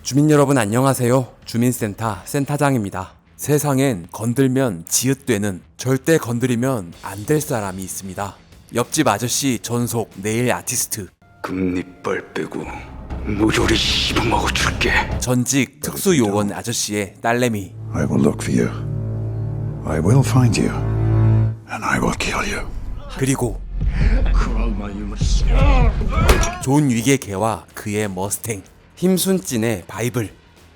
주민 여러분 안녕하세요. 주민센터 센터장입니다. 세상엔 건들면 지읒되는, 절대 건드리면 안 될 사람이 있습니다. 옆집 아저씨 전속 네일 아티스트, 금리빨 빼고 무조리 씹어먹어 줄게. 전직 특수요원 아저씨의 딸내미, I will look for you. I will find you. And I will kill you. 그리고 존 윅의 개와 그의 머스탱, 힘순찐의 바이블.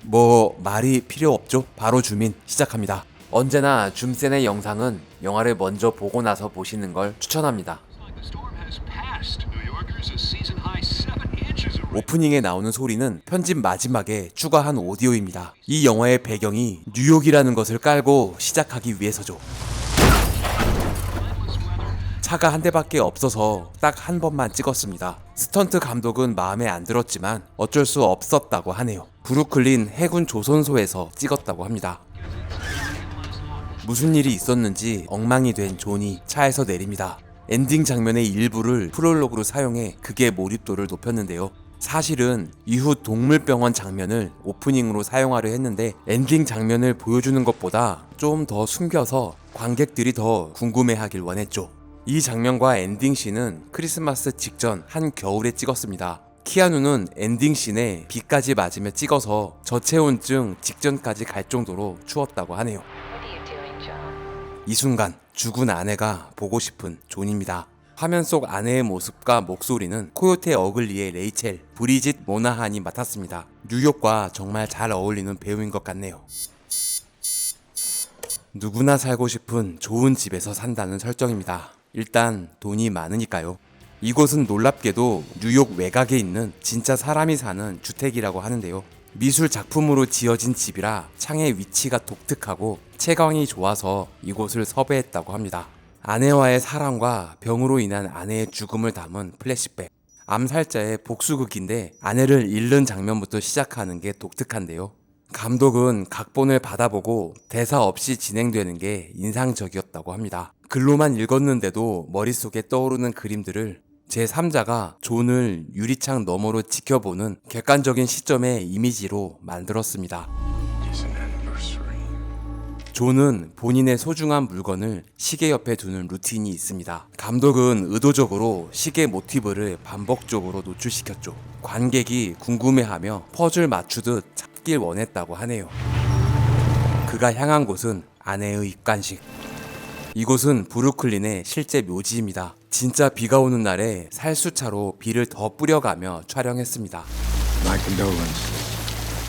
뭐 말이 필요 없죠? 바로 주민 시작합니다. 언제나 줌센의 영상은 영화를 먼저 보고 나서 보시는 걸 추천합니다. 오프닝에 나오는 소리는 편집 마지막에 추가한 오디오입니다. 이 영화의 배경이 뉴욕이라는 것을 깔고 시작하기 위해서죠. 차가 한 대밖에 없어서 딱 한 번만 찍었습니다. 스턴트 감독은 마음에 안 들었지만 어쩔 수 없었다고 하네요. 브루클린 해군 조선소에서 찍었다고 합니다. 무슨 일이 있었는지 엉망이 된 존이 차에서 내립니다. 엔딩 장면의 일부를 프롤로그로 사용해 극의 몰입도를 높였는데요. 사실은 이후 동물병원 장면을 오프닝으로 사용하려 했는데 엔딩 장면을 보여주는 것보다 좀 더 숨겨서 관객들이 더 궁금해하길 원했죠. 이 장면과 엔딩씬은 크리스마스 직전 한겨울에 찍었습니다. 키아누는 엔딩씬에 비까지 맞으며 찍어서 저체온증 직전까지 갈 정도로 추웠다고 하네요. 이 순간 죽은 아내가 보고 싶은 존입니다. 화면 속 아내의 모습과 목소리는 코요테 어글리의 레이첼, 브리짓 모나한이 맡았습니다. 뉴욕과 정말 잘 어울리는 배우인 것 같네요. 누구나 살고 싶은 좋은 집에서 산다는 설정입니다. 일단 돈이 많으니까요. 이곳은 놀랍게도 뉴욕 외곽에 있는 진짜 사람이 사는 주택이라고 하는데요. 미술 작품으로 지어진 집이라 창의 위치가 독특하고 채광이 좋아서 이곳을 섭외했다고 합니다. 아내와의 사랑과 병으로 인한 아내의 죽음을 담은 플래시백. 암살자의 복수극인데 아내를 잃는 장면부터 시작하는 게 독특한데요. 감독은 각본을 받아보고 대사 없이 진행되는 게 인상적이었다고 합니다. 글로만 읽었는데도 머릿속에 떠오르는 그림들을 제3자가 존을 유리창 너머로 지켜보는 객관적인 시점의 이미지로 만들었습니다. 존은 본인의 소중한 물건을 시계 옆에 두는 루틴이 있습니다. 감독은 의도적으로 시계 모티브를 반복적으로 노출시켰죠. 관객이 궁금해하며 퍼즐 맞추듯 찾길 원했다고 하네요. 그가 향한 곳은 아내의 입관식. 이곳은 브루클린의 실제 묘지입니다. 진짜 비가 오는 날에 살수차로 비를 더 뿌려가며 촬영했습니다. My condolence.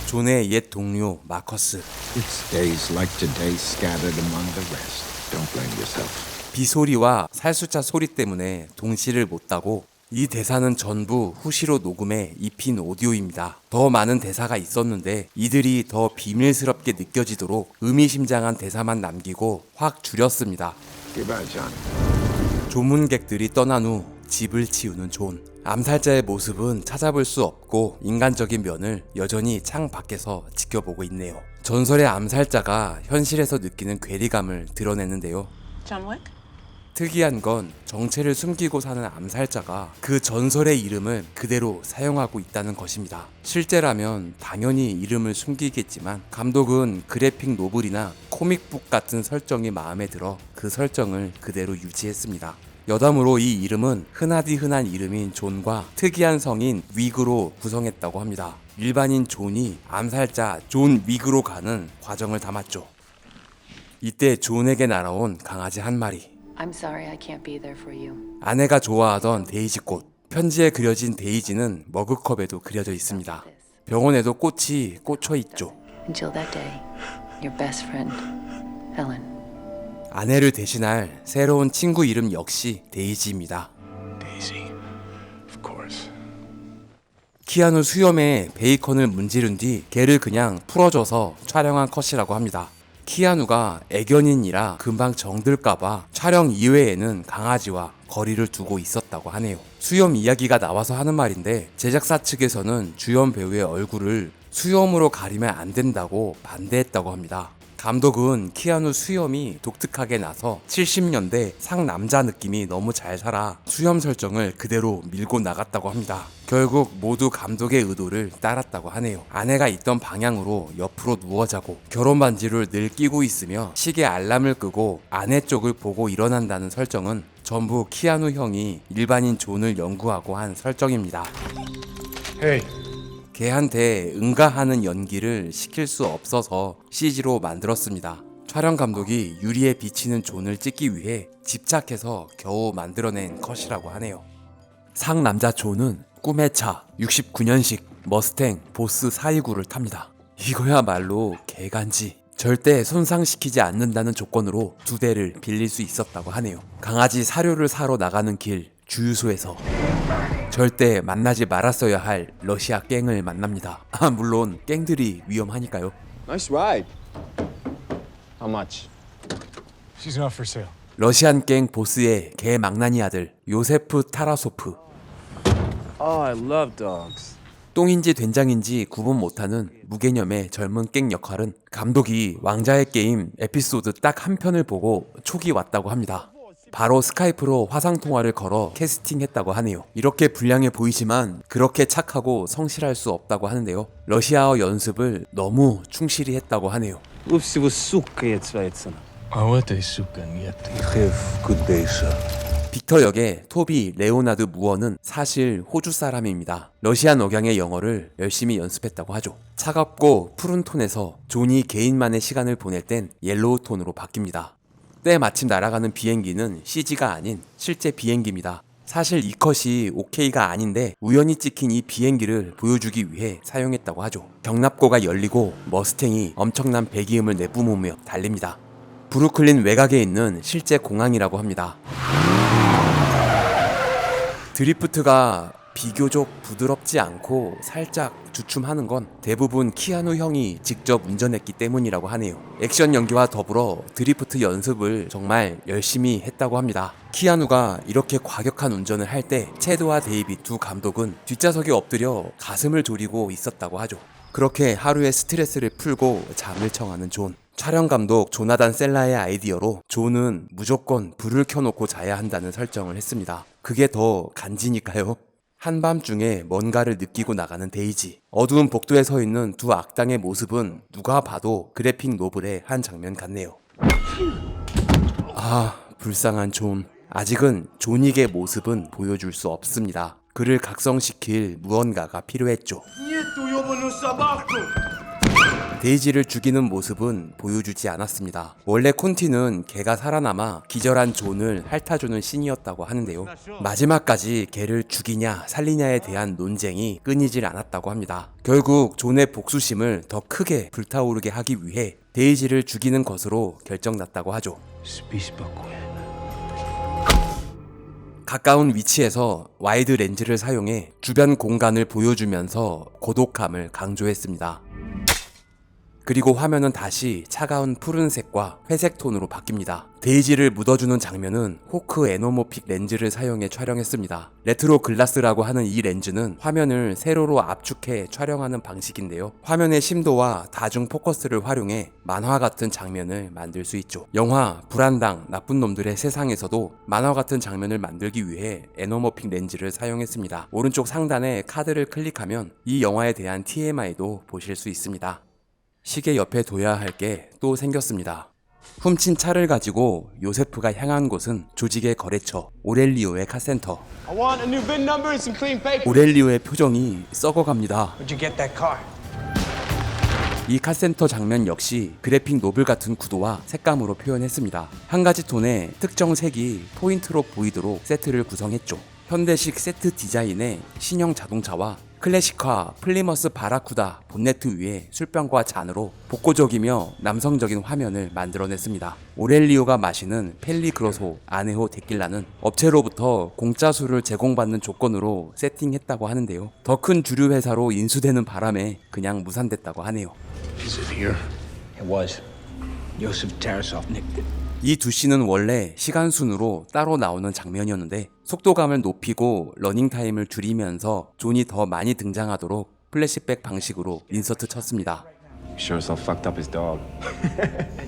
존의 옛 동료 마커스. It's days like today scattered among the rest. Don't blame yourself. 비 소리와 살수차 소리 때문에 동시를 못 따고 이 대사는 전부 후시로 녹음해 입힌 오디오입니다. 더 많은 대사가 있었는데 이들이 더 비밀스럽게 느껴지도록 의미심장한 대사만 남기고 확 줄였습니다. Goodbye, John. 조문객들이 떠난 후 집을 치우는 존. 암살자의 모습은 찾아볼 수 없고 인간적인 면을 여전히 창 밖에서 지켜보고 있네요. 전설의 암살자가 현실에서 느끼는 괴리감을 드러내는데요. John Wick? 특이한 건 정체를 숨기고 사는 암살자가 그 전설의 이름을 그대로 사용하고 있다는 것입니다. 실제라면 당연히 이름을 숨기겠지만 감독은 그래픽 노블이나 코믹북 같은 설정이 마음에 들어 그 설정을 그대로 유지했습니다. 여담으로 이 이름은 흔하디 흔한 이름인 존과 특이한 성인 윅으로 구성했다고 합니다. 일반인 존이 암살자 존 윅으로 가는 과정을 담았죠. 이때 존에게 날아온 강아지 한 마리. I'm sorry I can't be there for you. 아내가 좋아하던 데이지꽃. 편지에 그려진 데이지는 머그컵에도 그려져 있습니다. 병원에도 꽃이 꽂혀 있죠. Until that day, your best friend, Helen. 아내를 대신할 새로운 친구 이름 역시 데이지입니다. Daisy. Of course. 키아누 수염에 베이컨을 문지른 뒤 개를 그냥 풀어줘서 촬영한 컷이라고 합니다. 키아누가 애견인이라 금방 정들까봐 촬영 이외에는 강아지와 거리를 두고 있었다고 하네요. 수염 이야기가 나와서 하는 말인데 제작사 측에서는 주연 배우의 얼굴을 수염으로 가리면 안 된다고 반대했다고 합니다. 감독은 키아누 수염이 독특하게 나서 70년대 상남자 느낌이 너무 잘 살아 수염 설정을 그대로 밀고 나갔다고 합니다. 결국 모두 감독의 의도를 따랐다고 하네요. 아내가 있던 방향으로 옆으로 누워 자고 결혼 반지를 늘 끼고 있으며 시계 알람을 끄고 아내 쪽을 보고 일어난다는 설정은 전부 키아누 형이 일반인 존을 연구하고 한 설정입니다. 걔한테 응가하는 연기를 시킬 수 없어서 CG로 만들었습니다. 촬영 감독이 유리에 비치는 존을 찍기 위해 집착해서 겨우 만들어낸 컷이라고 하네요. 상남자 존은 꿈의 차 69년식 머스탱 보스 429를 탑니다. 이거야말로 개간지. 절대 손상시키지 않는다는 조건으로 2대를 빌릴 수 있었다고 하네요. 강아지 사료를 사러 나가는 길 주유소에서 절대 만나지 말았어야 할 러시아 갱을 만납니다. 물론 갱들이 위험하니까요. Nice ride. How much? She's not for sale. 러시안 갱 보스의 개망나니 아들 요세프 타라소프. Oh, I love dogs. 똥인지 된장인지 구분 못하는 무개념의 젊은 갱 역할은 감독이 왕자의 게임 에피소드 딱 한 편을 보고 촉이 왔다고 합니다. 바로 스카이프로 화상통화를 걸어 캐스팅했다고 하네요. 이렇게 불량해 보이지만 그렇게 착하고 성실할 수 없다고 하는데요. 러시아어 연습을 너무 충실히 했다고 하네요. Вы всего сука цвайцена. А вот и сука нет. Have good day, sir. 빅터 역의 토비 레오나드 무어는 사실 호주 사람입니다. 러시안 억양의 영어를 열심히 연습했다고 하죠. 차갑고 푸른 톤에서 존이 개인만의 시간을 보낼 땐 옐로우 톤으로 바뀝니다. 때마침 날아가는 비행기는 CG가 아닌 실제 비행기입니다. 사실 이 컷이 OK가 아닌데 우연히 찍힌 이 비행기를 보여주기 위해 사용했다고 하죠. 경납고가 열리고 머스탱이 엄청난 배기음을 내뿜으며 달립니다. 브루클린 외곽에 있는 실제 공항이라고 합니다. 드리프트가 비교적 부드럽지 않고 살짝 주춤하는 건 대부분 키아누 형이 직접 운전했기 때문이라고 하네요. 액션 연기와 더불어 드리프트 연습을 정말 열심히 했다고 합니다. 키아누가 이렇게 과격한 운전을 할 때 체드와 데이빗 두 감독은 뒷좌석에 엎드려 가슴을 졸이고 있었다고 하죠. 그렇게 하루의 스트레스를 풀고 잠을 청하는 존. 촬영 감독 조나단 셀라의 아이디어로 존은 무조건 불을 켜놓고 자야 한다는 설정을 했습니다. 그게 더 간지니까요. 한밤중에 뭔가를 느끼고 나가는 데이지. 어두운 복도에 서 있는 두 악당의 모습은 누가 봐도 그래픽 노블의 한 장면 같네요. 불쌍한 존. 아직은 존익의 모습은 보여줄 수 없습니다. 그를 각성시킬 무언가가 필요했죠. 데이지를 죽이는 모습은 보여주지 않았습니다. 원래 콘티는 개가 살아남아 기절한 존을 핥아주는 씬이었다고 하는데요. 마지막까지 개를 죽이냐 살리냐에 대한 논쟁이 끊이질 않았다고 합니다. 결국 존의 복수심을 더 크게 불타오르게 하기 위해 데이지를 죽이는 것으로 결정났다고 하죠. 가까운 위치에서 와이드 렌즈를 사용해 주변 공간을 보여주면서 고독함을 강조했습니다. 그리고 화면은 다시 차가운 푸른색과 회색 톤으로 바뀝니다. 데이지를 묻어주는 장면은 호크 에노모픽 렌즈를 사용해 촬영했습니다. 레트로 글라스라고 하는 이 렌즈는 화면을 세로로 압축해 촬영하는 방식인데요. 화면의 심도와 다중 포커스를 활용해 만화 같은 장면을 만들 수 있죠. 영화 불안당 나쁜 놈들의 세상에서도 만화 같은 장면을 만들기 위해 에노모픽 렌즈를 사용했습니다. 오른쪽 상단에 카드를 클릭하면 이 영화에 대한 TMI도 보실 수 있습니다. 시계 옆에 둬야 할 게 또 생겼습니다. 훔친 차를 가지고 요세프가 향한 곳은 조직의 거래처 오렐리오의 카센터. I want a new VIN number and some clean paper. 오렐리오의 표정이 썩어갑니다. Where'd you get that car? 이 카센터 장면 역시 그래픽 노블 같은 구도와 색감으로 표현했습니다. 한 가지 톤의 특정 색이 포인트로 보이도록 세트를 구성했죠. 현대식 세트 디자인의 신형 자동차와 클래식화 플리머스 바라쿠다 본네트 위에 술병과 잔으로 복고적이며 남성적인 화면을 만들어냈습니다. 오렐리오가 마시는 펠리그로소 아네호 데킬라는 업체로부터 공짜 술을 제공받는 조건으로 세팅했다고 하는데요. 더 큰 주류 회사로 인수되는 바람에 그냥 무산됐다고 하네요. Is it here? It was. Yosef Tarasov nicked it. 이 두 씬은 원래 시간순으로 따로 나오는 장면이었는데 속도감을 높이고 러닝타임을 줄이면서 존이 더 많이 등장하도록 플래시백 방식으로 인서트 쳤습니다. Sure as hell fucked up his dog.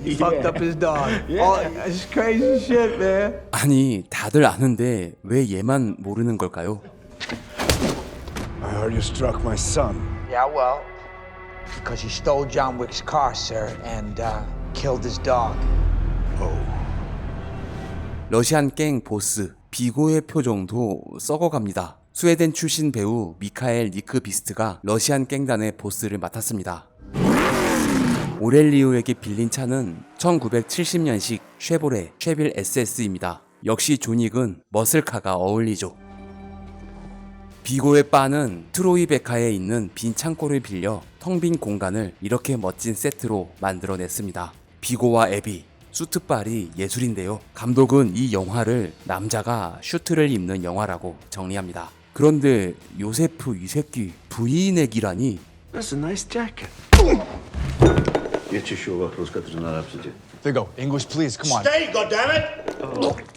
He fucked up his dog. Oh, that's crazy shit, man. 아니 다들 아는데 왜 얘만 모르는 걸까요? I heard you struck my son. Yeah, well, because he stole John Wick's car, sir, and killed his dog. 러시안 갱 보스 비고의 표정도 썩어갑니다. 스웨덴 출신 배우 미카엘 니크비스트가 러시안 갱단의 보스를 맡았습니다. 오렐리오에게 빌린 차는 1970년식 쉐보레 쉐빌 SS입니다. 역시 존윅은 머슬카가 어울리죠. 비고의 바는 트로이베카에 있는 빈 창고를 빌려 텅 빈 공간을 이렇게 멋진 세트로 만들어냈습니다. 비고와 애비, 수트빨이 예술인데요. 감독은 이 영화를 남자가 슈트를 입는 영화라고 정리합니다. 그런데 요세프 이 새끼 부인액이라니. That's a nice jacket. Я чищу вопрос, который надо обсудить. There you go. English, please. Come on. Stay, goddammit!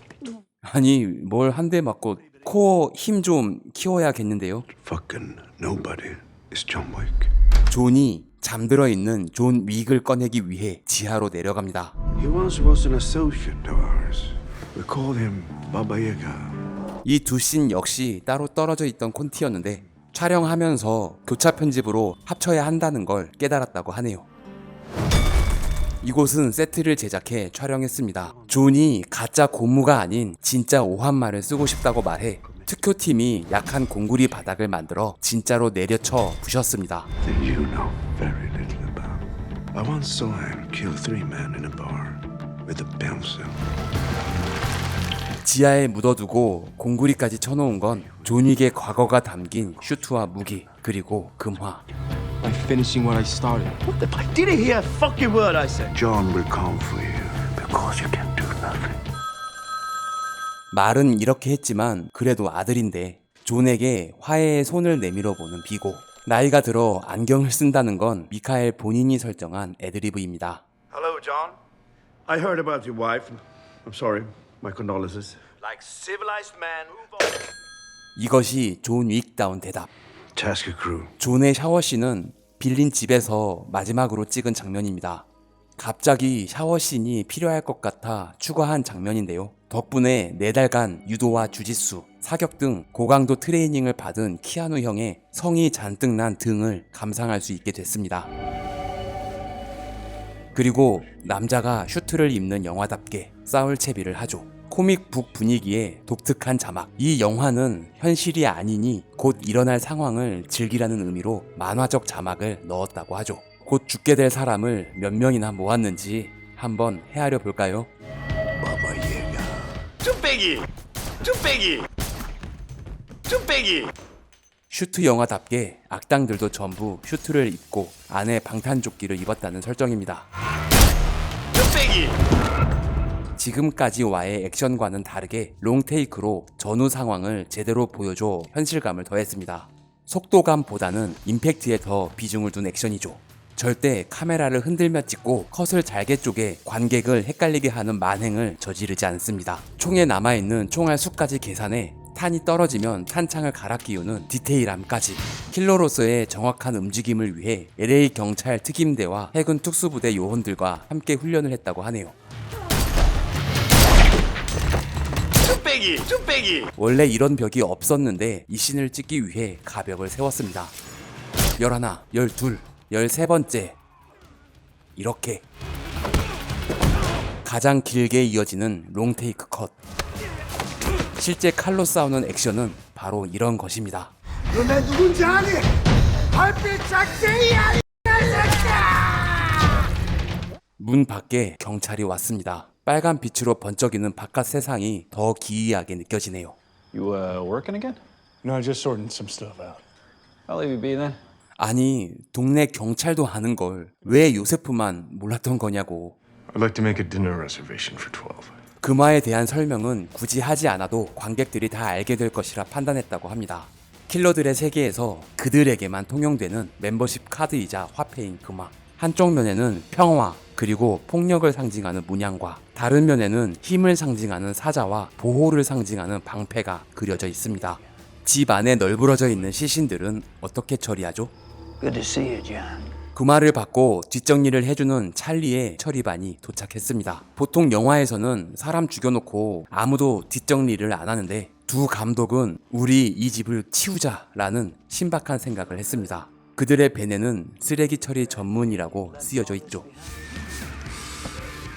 아니 뭘 한 대 맞고 코어 힘 좀 키워야겠는데요. Fucking nobody is John Wick. 존이 잠들어 있는 존 윅을 꺼내기 위해 지하로 내려갑니다. He once was an associate of ours. We called him Baba Yaga. 이 두 씬 역시 따로 떨어져 있던 콘티였는데 촬영하면서 교차 편집으로 합쳐야 한다는 걸 깨달았다고 하네요. 이곳은 세트를 제작해 촬영했습니다. 존이 가짜 고무가 아닌 진짜 오한말을 쓰고 싶다고 말해 특효팀이 약한 공구리 바닥을 만들어 진짜로 내려쳐 부셨습니다. That you know very little about. I once saw him kill 3 men in a bar with a pencil. 지하에 묻어두고 공구리까지 쳐놓은 건 존 윅의 과거가 담긴 슈트와 무기 그리고 금화. By finishing what I started. What the fuck? Did you hear a fucking word I said? John will come for you because you can do nothing. 말은 이렇게 했지만 그래도 아들인데 존에게 화해의 손을 내밀어 보는 비고. 나이가 들어 안경을 쓴다는 건 미카엘 본인이 설정한 애드리브입니다. Hello, John. I heard about your wife. I'm sorry. My condolences. Like civilized man, move on. 이것이 존 윅다운 대답. Tasker crew. 존의 샤워씬은 빌린 집에서 마지막으로 찍은 장면입니다. 갑자기 샤워씬이 필요할 것 같아 추가한 장면인데요. 덕분에 4달간 유도와 주짓수, 사격 등 고강도 트레이닝을 받은 키아누 형의 성이 잔뜩 난 등을 감상할 수 있게 됐습니다. 그리고 남자가 슈트를 입는 영화답게 싸울 채비를 하죠. 코믹북 분위기의 독특한 자막. 이 영화는 현실이 아니니 곧 일어날 상황을 즐기라는 의미로 만화적 자막을 넣었다고 하죠. 곧 죽게 될 사람을 몇 명이나 모았는지 한번 헤아려 볼까요? Baba Yaga. 쭈빼기! 쭈빼기! 쭈빼기! 슈트 영화답게 악당들도 전부 슈트를 입고 안에 방탄조끼를 입었다는 설정입니다. 쭈빼기! 지금까지와의 액션과는 다르게 롱테이크로 전후 상황을 제대로 보여줘 현실감을 더했습니다. 속도감보다는 임팩트에 더 비중을 둔 액션이죠. 절대 카메라를 흔들며 찍고 컷을 잘게 쪼개 관객을 헷갈리게 하는 만행을 저지르지 않습니다. 총에 남아있는 총알 수까지 계산해 탄이 떨어지면 탄창을 갈아 끼우는 디테일함까지. 킬러로서의 정확한 움직임을 위해 LA 경찰 특임대와 해군 특수부대 요원들과 함께 훈련을 했다고 하네요. 쭈빼기! 쭈빼기! 원래 이런 벽이 없었는데 이 씬을 찍기 위해 가벽을 세웠습니다. 11, 12, 13번째 이렇게 가장 길게 이어지는 롱테이크 컷. 실제 칼로 싸우는 액션은 바로 이런 것입니다. 너네 누군지 아니? 별빛 작전이야! 문 밖에 경찰이 왔습니다. 빨간 빛으로 번쩍이는 바깥 세상이 더 기이하게 느껴지네요. You working again? No, just sorting some stuff out. I'll leave you be then. 아니 동네 경찰도 아는 걸 왜 요세프만 몰랐던 거냐고. I'd like to make a dinner reservation for 12. 금화에 대한 설명은 굳이 하지 않아도 관객들이 다 알게 될 것이라 판단했다고 합니다. 킬러들의 세계에서 그들에게만 통용되는 멤버십 카드이자 화폐인 금화. 한쪽 면에는 평화 그리고 폭력을 상징하는 문양과 다른 면에는 힘을 상징하는 사자와 보호를 상징하는 방패가 그려져 있습니다. 집 안에 널브러져 있는 시신들은 어떻게 처리하죠? Good to see you, John. 그 말을 받고 뒷정리를 해주는 찰리의 처리반이 도착했습니다. 보통 영화에서는 사람 죽여놓고 아무도 뒷정리를 안 하는데 두 감독은 우리 이 집을 치우자라는 신박한 생각을 했습니다. 그들의 배내는 쓰레기 처리 전문이라고 쓰여져 있죠.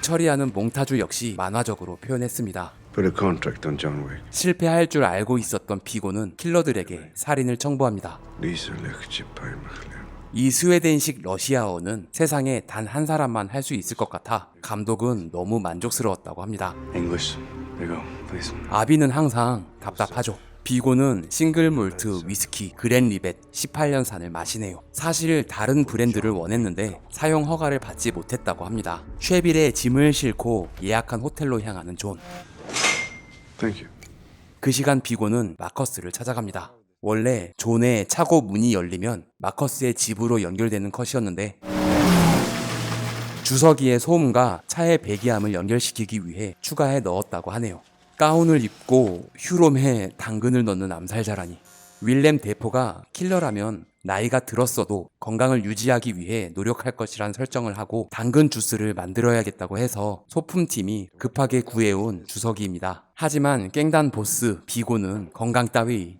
처리하는 몽타주 역시 만화적으로 표현했습니다. Put a contract on John Wick. 실패할 줄 알고 있었던 비고는 킬러들에게 살인을 청부합니다. 이 스웨덴식 러시아어는 세상에 단 한 사람만 할 수 있을 것 같아 감독은 너무 만족스러웠다고 합니다. English. There you go, please. 아비는 항상 답답하죠. 비고는 싱글 몰트 위스키 그랜리벳 18년산을 마시네요. 사실 다른 브랜드를 원했는데 사용 허가를 받지 못했다고 합니다. 쉐빌에 짐을 싣고 예약한 호텔로 향하는 존. Thank you. 그 시간 비고는 마커스를 찾아갑니다. 원래 존의 차고 문이 열리면 마커스의 집으로 연결되는 컷이었는데 주석이의 소음과 차의 배기함을 연결시키기 위해 추가해 넣었다고 하네요. 가운을 입고 휴롬에 당근을 넣는 암살자라니. 윌렘 데포가 킬러라면 나이가 들었어도 건강을 유지하기 위해 노력할 것이란 설정을 하고 당근 주스를 만들어야겠다고 해서 소품팀이 급하게 구해온 주석이입니다. 하지만 깽단 보스 비고는 건강 따위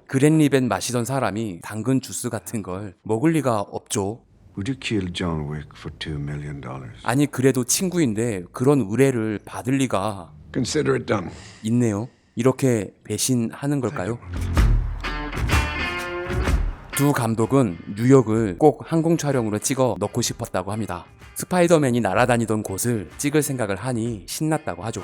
그랜리벳 마시던 사람이 당근 주스 같은 걸 먹을 리가 없죠. Would you kill John Wick for $2 million? 아니 그래도 친구인데 그런 의뢰를 받을 리가 Consider it done. 있네요. 이렇게 배신하는 걸까요? 두 감독은 뉴욕을 꼭 항공 촬영으로 찍어 넣고 싶었다고 합니다. 스파이더맨이 날아다니던 곳을 찍을 생각을 하니 신났다고 하죠.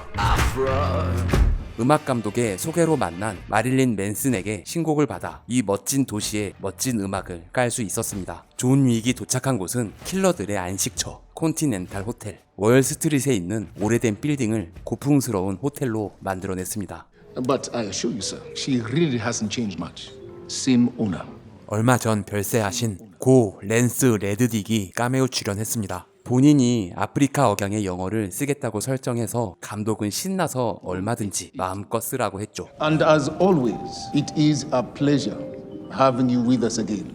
음악 감독의 소개로 만난 마릴린 맨슨에게 신곡을 받아 이 멋진 도시에 멋진 음악을 깔 수 있었습니다. 존 윅이 도착한 곳은 킬러들의 안식처 콘티넨탈 호텔. 월스트릿에 있는 오래된 빌딩을 고풍스러운 호텔로 만들어냈습니다. But I assure you, sir, she really hasn't changed much. Same owner. 얼마 전 별세하신 고 랜스 레드딕이 카메오 출연했습니다. 본인이 아프리카 억양의 영어를 쓰겠다고 설정해서 감독은 신나서 얼마든지 마음껏 쓰라고 했죠. And as always, it is a pleasure having you with us again,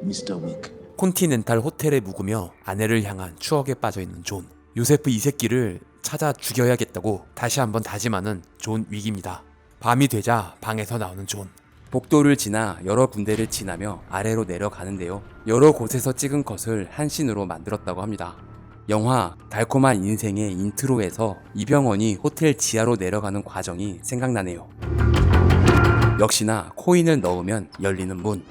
Mr. Wick. 콘티넨탈 호텔에 묵으며 아내를 향한 추억에 빠져있는 존. 요세프 이 새끼를 찾아 죽여야겠다고 다시 한번 다짐하는 존 윅입니다. 밤이 되자 방에서 나오는 존. 복도를 지나 여러 군데를 지나며 아래로 내려가는데요. 여러 곳에서 찍은 컷을 한 씬으로 만들었다고 합니다. 영화 달콤한 인생의 인트로에서 이병헌이 호텔 지하로 내려가는 과정이 생각나네요. 역시나 코인을 넣으면 열리는 문.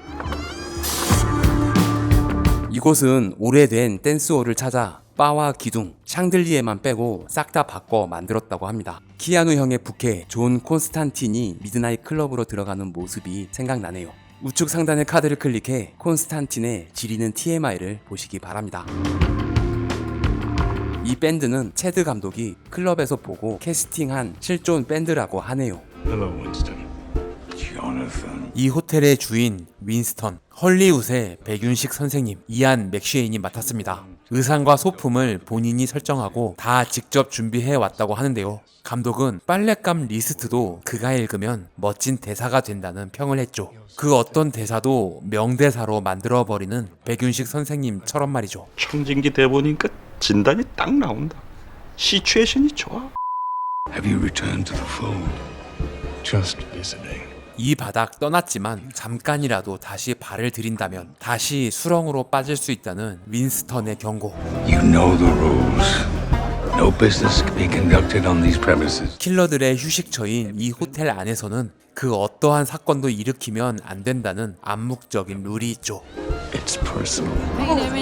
이곳은 오래된 댄스홀을 찾아 바와 기둥, 샹들리에만 빼고 싹 다 바꿔 만들었다고 합니다. 키아누 형의 부캐 존 콘스탄틴이 미드나잇 클럽으로 들어가는 모습이 생각나네요. 우측 상단의 카드를 클릭해 콘스탄틴의 지리는 TMI를 보시기 바랍니다. 이 밴드는 체드 감독이 클럽에서 보고 캐스팅한 실존 밴드라고 하네요. Hello, Winston. Jonathan. 이 호텔의 주인 윈스턴, 헐리우드의 백윤식 선생님 이안 맥쉐인이 맡았습니다. 의상과 소품을 본인이 설정하고 다 직접 준비해 왔다고 하는데요. 감독은 빨랫감 리스트도 그가 읽으면 멋진 대사가 된다는 평을 했죠. 그 어떤 대사도 명대사로 만들어버리는 백윤식 선생님처럼 말이죠. 청진기 대본이니까 진단이 딱 나온다. 시츄에이션이 좋아. Have you returned to the fold? Just visiting. 이 바닥 떠났지만 잠깐이라도 다시 발을 들인다면 다시 수렁으로 빠질 수 있다는 윈스턴의 경고. You know the rules. No business can be conducted on these premises. 킬러들의 휴식처인 이 호텔 안에서는 그 어떠한 사건도 일으키면 안 된다는 암묵적인 룰이 있죠. It's personal.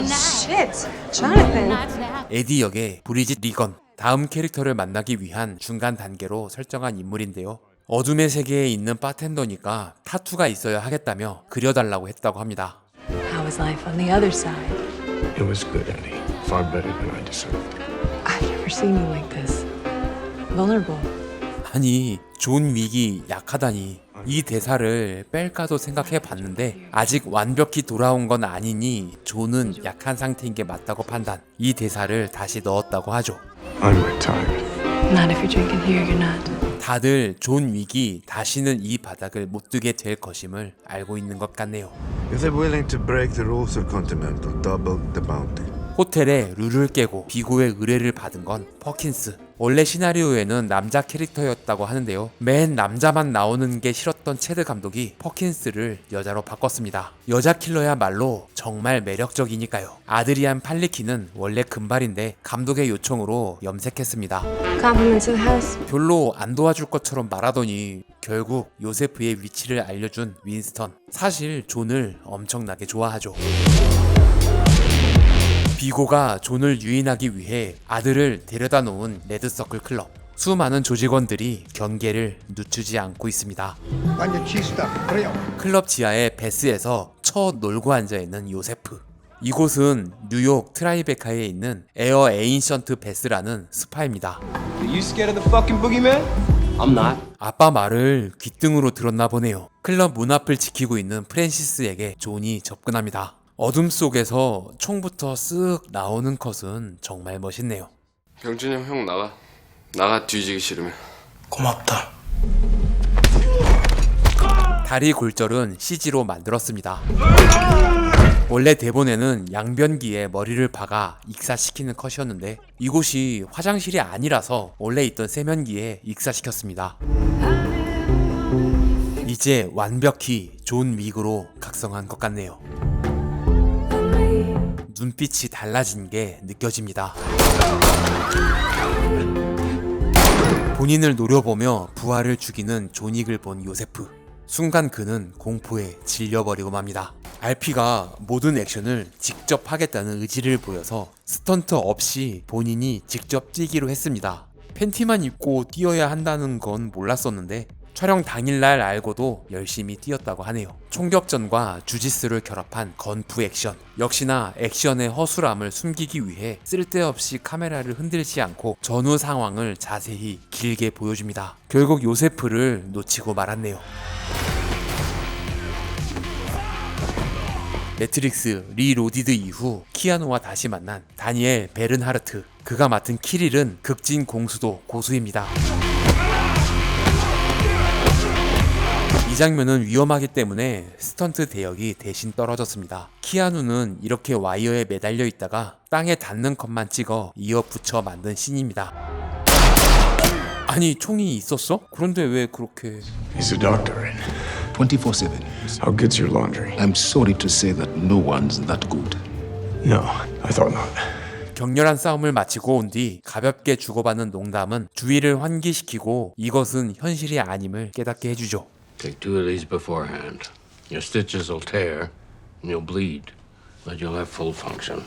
Shit, Jonathan. 에디 역의 브리짓 리건, 다음 캐릭터를 만나기 위한 중간 단계로 설정한 인물인데요. 어둠의 세계에 있는 바텐더니까 타투가 있어야 하겠다며 그려달라고 했다고 합니다. How was life on the other side? It was good, Eddie. Far better than I deserved. I've never seen you like this. Vulnerable. 아니, 존 윅이 약하다니. 이 대사를 뺄까도 생각해 봤는데 아직 완벽히 돌아온 건 아니니 존은 약한 상태인 게 맞다고 판단. 이 대사를 다시 넣었다고 하죠. I'm retired. Not if you're drinking here, you're not. 다들 존 윅이 다시는 이 바닥을 못 뜨게 될 것임을 알고 있는 것 같네요. If they're willing to break the rules of Continental, double the bounty. 호텔에 룰을 깨고 비고의 의뢰를 받은 건 퍼킨스. 원래 시나리오에는 남자 캐릭터였다고 하는데요. 맨 남자만 나오는 게 싫었던 체드 감독이 퍼킨스를 여자로 바꿨습니다. 여자 킬러야말로 정말 매력적이니까요. 아드리안 팔리키는 원래 금발인데 감독의 요청으로 염색했습니다. Compliments to the house. 별로 안 도와줄 것처럼 말하더니 결국 요세프의 위치를 알려준 윈스턴. 사실 존을 엄청나게 좋아하죠. 비고가 존을 유인하기 위해 아들을 데려다 놓은 레드서클 클럽. 수많은 조직원들이 경계를 늦추지 않고 있습니다. 클럽 지하의 베스에서 첫 놀고 앉아있는 요세프. 이곳은 뉴욕 트라이베카에 있는 에어 에인션트 베스라는 스파입니다. You scared of the fucking boogeyman? I'm not. 아빠 말을 귓등으로 들었나 보네요. 클럽 문 앞을 지키고 있는 프랜시스에게 존이 접근합니다. 어둠 속에서 총부터 쓱 나오는 컷은 정말 멋있네요. 병준이 형 나가 뒤지기 싫으면. 고맙다. 다리 골절은 CG로 만들었습니다. 원래 대본에는 양변기에 머리를 박아 익사시키는 컷이었는데 이곳이 화장실이 아니라서 원래 있던 세면기에 익사시켰습니다. 이제 완벽히 존 윅으로 각성한 것 같네요. 눈빛이 달라진 게 느껴집니다. 본인을 노려보며 부하를 죽이는 존 윅을 본 요세프. 순간 그는 공포에 질려버리고 맙니다. RP가 모든 액션을 직접 하겠다는 의지를 보여서 스턴트 없이 본인이 직접 뛰기로 했습니다. 팬티만 입고 뛰어야 한다는 건 몰랐었는데 촬영 당일날 알고도 열심히 뛰었다고 하네요. 총격전과 주짓수를 결합한 건프 액션. 역시나 액션의 허술함을 숨기기 위해 쓸데없이 카메라를 흔들지 않고 전후 상황을 자세히 길게 보여줍니다. 결국 요세프를 놓치고 말았네요. 매트릭스 리로디드 이후 키아누와 다시 만난 다니엘 베른하르트. 그가 맡은 키릴은 극진 공수도 고수입니다. 이 장면은 위험하기 때문에 스턴트 대역이 대신 떨어졌습니다. 키아누는 이렇게 와이어에 매달려 있다가 땅에 닿는 컷만 찍어 이어 붙여 만든 씬입니다. 아니 총이 있었어? 그런데 왜 그렇게... He's a doctor. 24/7. How good's your laundry? I'm sorry to say that no one's that good. No, I thought not. 격렬한 싸움을 마치고 온 뒤 가볍게 주고받는 농담은 주의를 환기시키고 이것은 현실이 아님을 깨닫게 해주죠. Take 2 of these beforehand. Your stitches will tear and you'll bleed, but you'll have full function.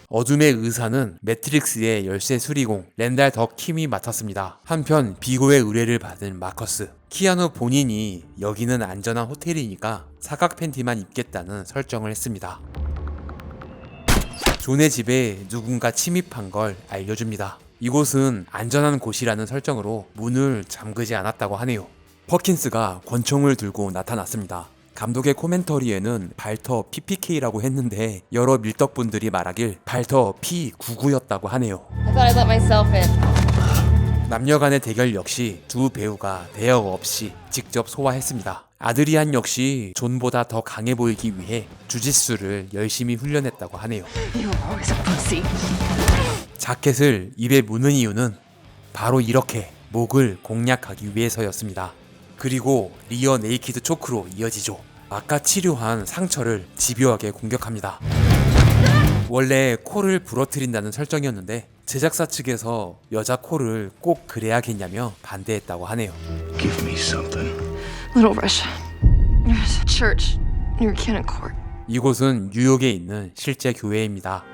어둠의 의사는 매트릭스의 열쇠 수리공 렌달 더 킴이 맡았습니다. 한편 비고의 의뢰를 받은 마커스. 키아누 본인이 여기는 안전한 호텔이니까 사각 팬티만 입겠다는 설정을 했습니다. 존의 집에 누군가 침입한 걸 알려줍니다. 이곳은 안전한 곳이라는 설정으로 문을 잠그지 않았다고 하네요. 퍼킨스가 권총을 들고 나타났습니다. 감독의 코멘터리에는 발터 PPK라고 했는데 여러 밀떡분들이 말하길 발터 P99였다고 하네요. I thought I let myself in. 남녀 간의 대결 역시 두 배우가 대역 없이 직접 소화했습니다. 아드리안 역시 존보다 더 강해 보이기 위해 주짓수를 열심히 훈련했다고 하네요. You're always a pussy. 자켓을 입에 무는 이유는 바로 이렇게 목을 공략하기 위해서였습니다. 그리고 리어 네이키드 초크로 이어지죠. 아까 치료한 상처를 집요하게 공격합니다. 원래 코를 부러뜨린다는 설정이었는데 제작사 측에서 여자 코를 꼭 그래야겠냐며 반대했다고 하네요. Give me something. Little Russia. There's a church near Cannon Court. 이곳은 뉴욕에 있는 실제 교회입니다.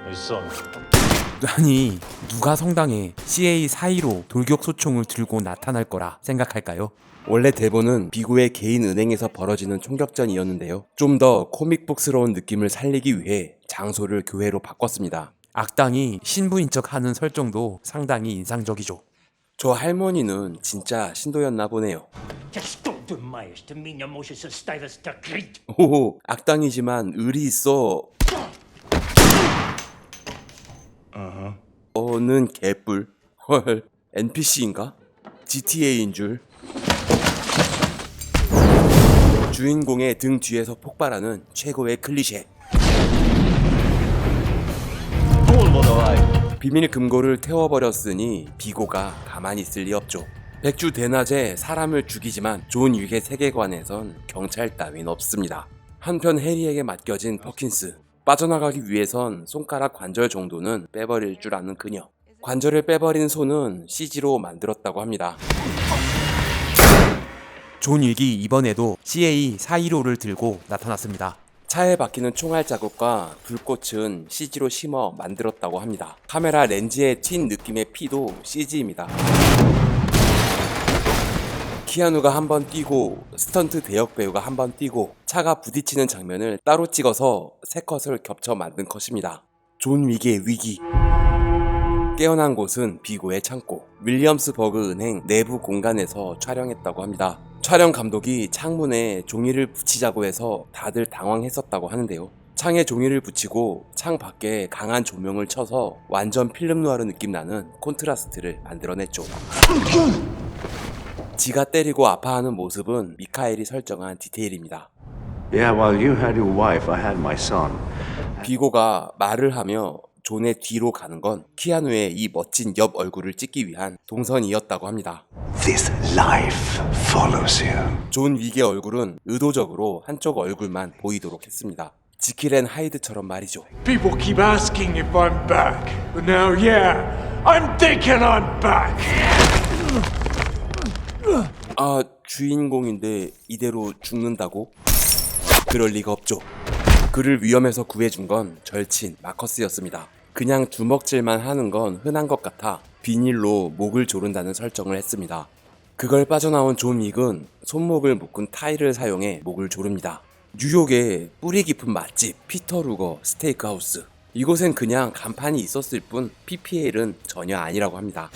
아니 누가 성당에 CA 사이로 돌격 소총을 들고 나타날 거라 생각할까요? 원래 대본은 비고의 개인 은행에서 벌어지는 총격전이었는데요. 좀 더 코믹북스러운 느낌을 살리기 위해 장소를 교회로 바꿨습니다. 악당이 신부인 척 하는 설정도 상당히 인상적이죠. 저 할머니는 진짜 신도였나 보네요. 오호, 악당이지만 의리 있어. 는 개뿔. 헐, NPC인가? GTA인 줄. 주인공의 등 뒤에서 폭발하는 최고의 클리셰. 비밀 금고를 태워버렸으니 비고가 가만히 있을 리 없죠. 백주 대낮에 사람을 죽이지만 존 윅의 세계관에선 경찰 따윈 없습니다. 한편 해리에게 맡겨진 퍼킨스. 빠져나가기 위해선 손가락 관절 정도는 빼버릴 줄 아는 그녀. 관절을 빼버린 손은 CG로 만들었다고 합니다. 존 윅이 이번에도 CA415를 들고 나타났습니다. 차에 박히는 총알 자국과 불꽃은 CG로 심어 만들었다고 합니다. 카메라 렌즈에 튄 느낌의 피도 CG입니다. 키아누가 한번 뛰고 스턴트 대역 배우가 한번 뛰고 차가 부딪히는 장면을 따로 찍어서 세 컷을 겹쳐 만든 컷입니다. 존 윅의 위기. 깨어난 곳은 비고의 창고, 윌리엄스버그 은행 내부 공간에서 촬영했다고 합니다. 촬영 감독이 창문에 종이를 붙이자고 해서 다들 당황했었다고 하는데요. 창에 종이를 붙이고 창 밖에 강한 조명을 쳐서 완전 필름 누아르 느낌 나는 콘트라스트를 만들어냈죠. 지가 때리고 아파하는 모습은 미카엘이 설정한 디테일입니다. Yeah, while you had your wife, I had my son. 비고가 말을 하며 존의 뒤로 가는 건 키아누의 이 멋진 옆 얼굴을 찍기 위한 동선이었다고 합니다. This life follows you. 존 윅의 얼굴은 의도적으로 한쪽 얼굴만 보이도록 했습니다. 지킬 앤 하이드처럼 말이죠. People keep asking if I'm back, but now, yeah, I'm thinking I'm back. 아, 주인공인데 이대로 죽는다고? 그럴 리가 없죠. 그를 위험에서 구해준 건 절친 마커스였습니다. 그냥 주먹질만 하는 건 흔한 것 같아 비닐로 목을 조른다는 설정을 했습니다. 그걸 빠져나온 존 윅은 손목을 묶은 타일을 사용해 목을 조릅니다. 뉴욕의 뿌리 깊은 맛집 피터 루거 스테이크하우스. 이곳엔 그냥 간판이 있었을 뿐 PPL은 전혀 아니라고 합니다.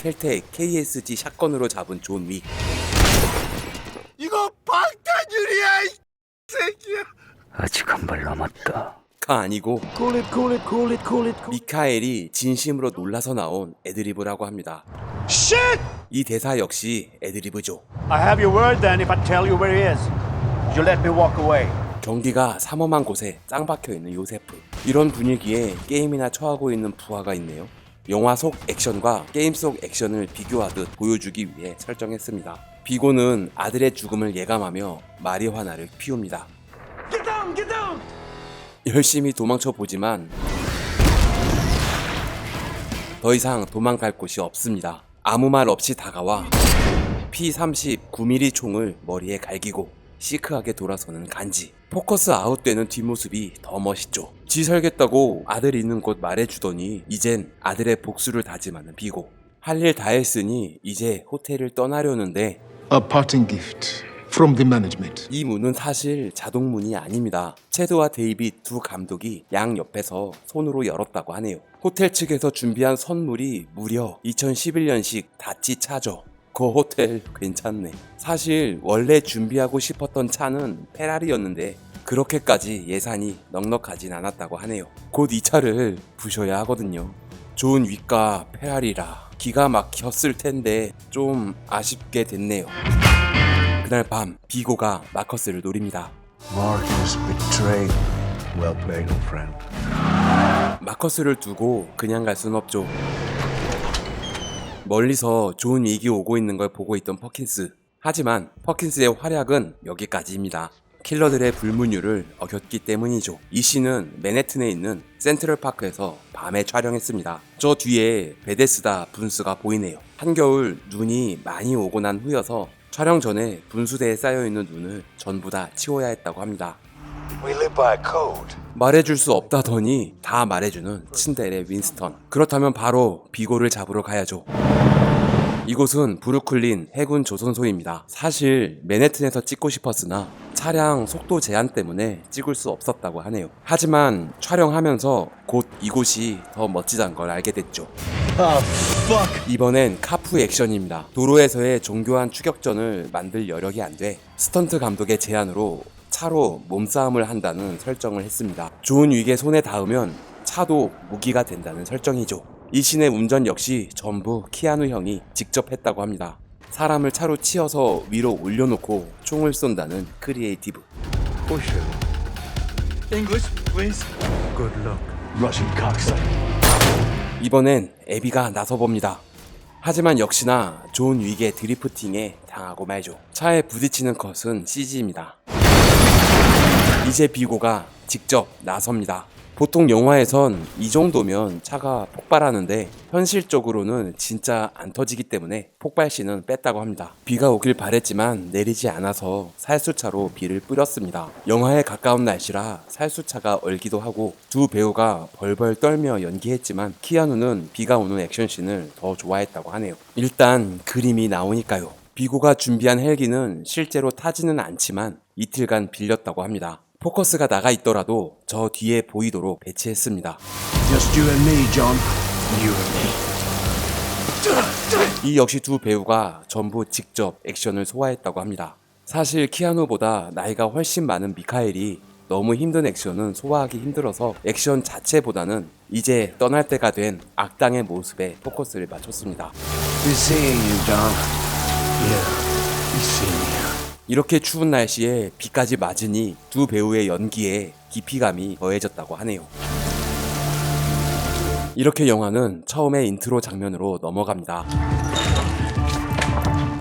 켈텍 KSG 샷건으로 잡은 존 윅. 이거 방탄유리야, 이 새끼야. 아직 한 발 남았다. 가 아니고 Cool it. 미카엘이 진심으로 놀라서 나온 애드리브라고 합니다. Shit! 이 대사 역시 애드리브죠. I have your word then if I tell you where he is. You let me walk away. 경기가 삼엄한 곳에 짱 박혀있는 요세프. 이런 분위기에 게임이나 처하고 있는 부하가 있네요. 영화 속 액션과 게임 속 액션을 비교하듯 보여주기 위해 설정했습니다. 비고는 아들의 죽음을 예감하며 마리화나를 피웁니다. Get down! 열심히 도망쳐 보지만 더 이상 도망갈 곳이 없습니다. 아무 말 없이 다가와 P30 9mm 총을 머리에 갈기고 시크하게 돌아서는 간지. 포커스 아웃되는 뒷모습이 더 멋있죠. 지 살겠다고 아들 있는 곳 말해주더니 이젠 아들의 복수를 다짐하는 비고. 할 일 다 했으니 이제 호텔을 떠나려는데 A parting gift from the management. 이 문은 사실 자동문이 아닙니다. 체드와 데이빗 두 감독이 양 옆에서 손으로 열었다고 하네요. 호텔 측에서 준비한 선물이 무려 2011년식 다치 차죠. 그 호텔 괜찮네. 사실 원래 준비하고 싶었던 차는 페라리였는데 그렇게까지 예산이 넉넉하진 않았다고 하네요. 곧 이 차를 부셔야 하거든요. 존 윅과 페라리라 기가 막혔을 텐데 좀 아쉽게 됐네요. 그날 밤 비고가 마커스를 노립니다. Marcus betrayed. Well played, old friend. 마커스를 두고 그냥 갈 순 없죠. 멀리서 존 윅이 오고 있는 걸 보고 있던 퍼킨스. 하지만 퍼킨스의 활약은 여기까지입니다. 킬러들의 불문율을 어겼기 때문이죠. 이 씬은 맨해튼에 있는 센트럴파크에서 밤에 촬영했습니다. 저 뒤에 베데스다 분수가 보이네요. 한겨울 눈이 많이 오고 난 후여서 촬영 전에 분수대에 쌓여있는 눈을 전부 다 치워야 했다고 합니다. We live by code. 말해줄 수 없다더니 다 말해주는 츤데레 윈스턴. 그렇다면 바로 비고를 잡으러 가야죠. 이곳은 브루클린 해군 조선소입니다. 사실 맨해튼에서 찍고 싶었으나 차량 속도 제한 때문에 찍을 수 없었다고 하네요. 하지만 촬영하면서 곧 이곳이 더 멋지다는 걸 알게 됐죠. 이번엔 카프 액션입니다. 도로에서의 정교한 추격전을 만들 여력이 안 돼 스턴트 감독의 제안으로 차로 몸싸움을 한다는 설정을 했습니다. 존 윅의 손에 닿으면 차도 무기가 된다는 설정이죠. 이 씬의 운전 역시 전부 키아누 형이 직접 했다고 합니다. 사람을 차로 치어서 위로 올려놓고 총을 쏜다는 크리에이티브. English, please. Good luck, Russian cocksucker. 이번엔 에비가 나서봅니다. 하지만 역시나 존 윅의 드리프팅에 당하고 말죠. 차에 부딪히는 컷은 CG입니다. 이제 비고가 직접 나섭니다. 보통 영화에선 이 정도면 차가 폭발하는데 현실적으로는 진짜 안 터지기 때문에 폭발신은 뺐다고 합니다. 비가 오길 바랬지만 내리지 않아서 살수차로 비를 뿌렸습니다. 영화에 가까운 날씨라 살수차가 얼기도 하고 두 배우가 벌벌 떨며 연기했지만 키아누는 비가 오는 액션씬을 더 좋아했다고 하네요. 일단 그림이 나오니까요. 비고가 준비한 헬기는 실제로 타지는 않지만 이틀간 빌렸다고 합니다. 포커스가 나가 있더라도 저 뒤에 보이도록 배치했습니다. Just you and me, John. You and me. 이 역시 두 배우가 전부 직접 액션을 소화했다고 합니다. 사실 키아누보다 나이가 훨씬 많은 미카엘이 너무 힘든 액션은 소화하기 힘들어서 액션 자체보다는 이제 떠날 때가 된 악당의 모습에 포커스를 맞췄습니다. We're seeing you, John. Yeah, we see you. 이렇게 추운 날씨에 비까지 맞으니 두 배우의 연기에 깊이감이 더해졌다고 하네요. 이렇게 영화는 처음에 인트로 장면으로 넘어갑니다.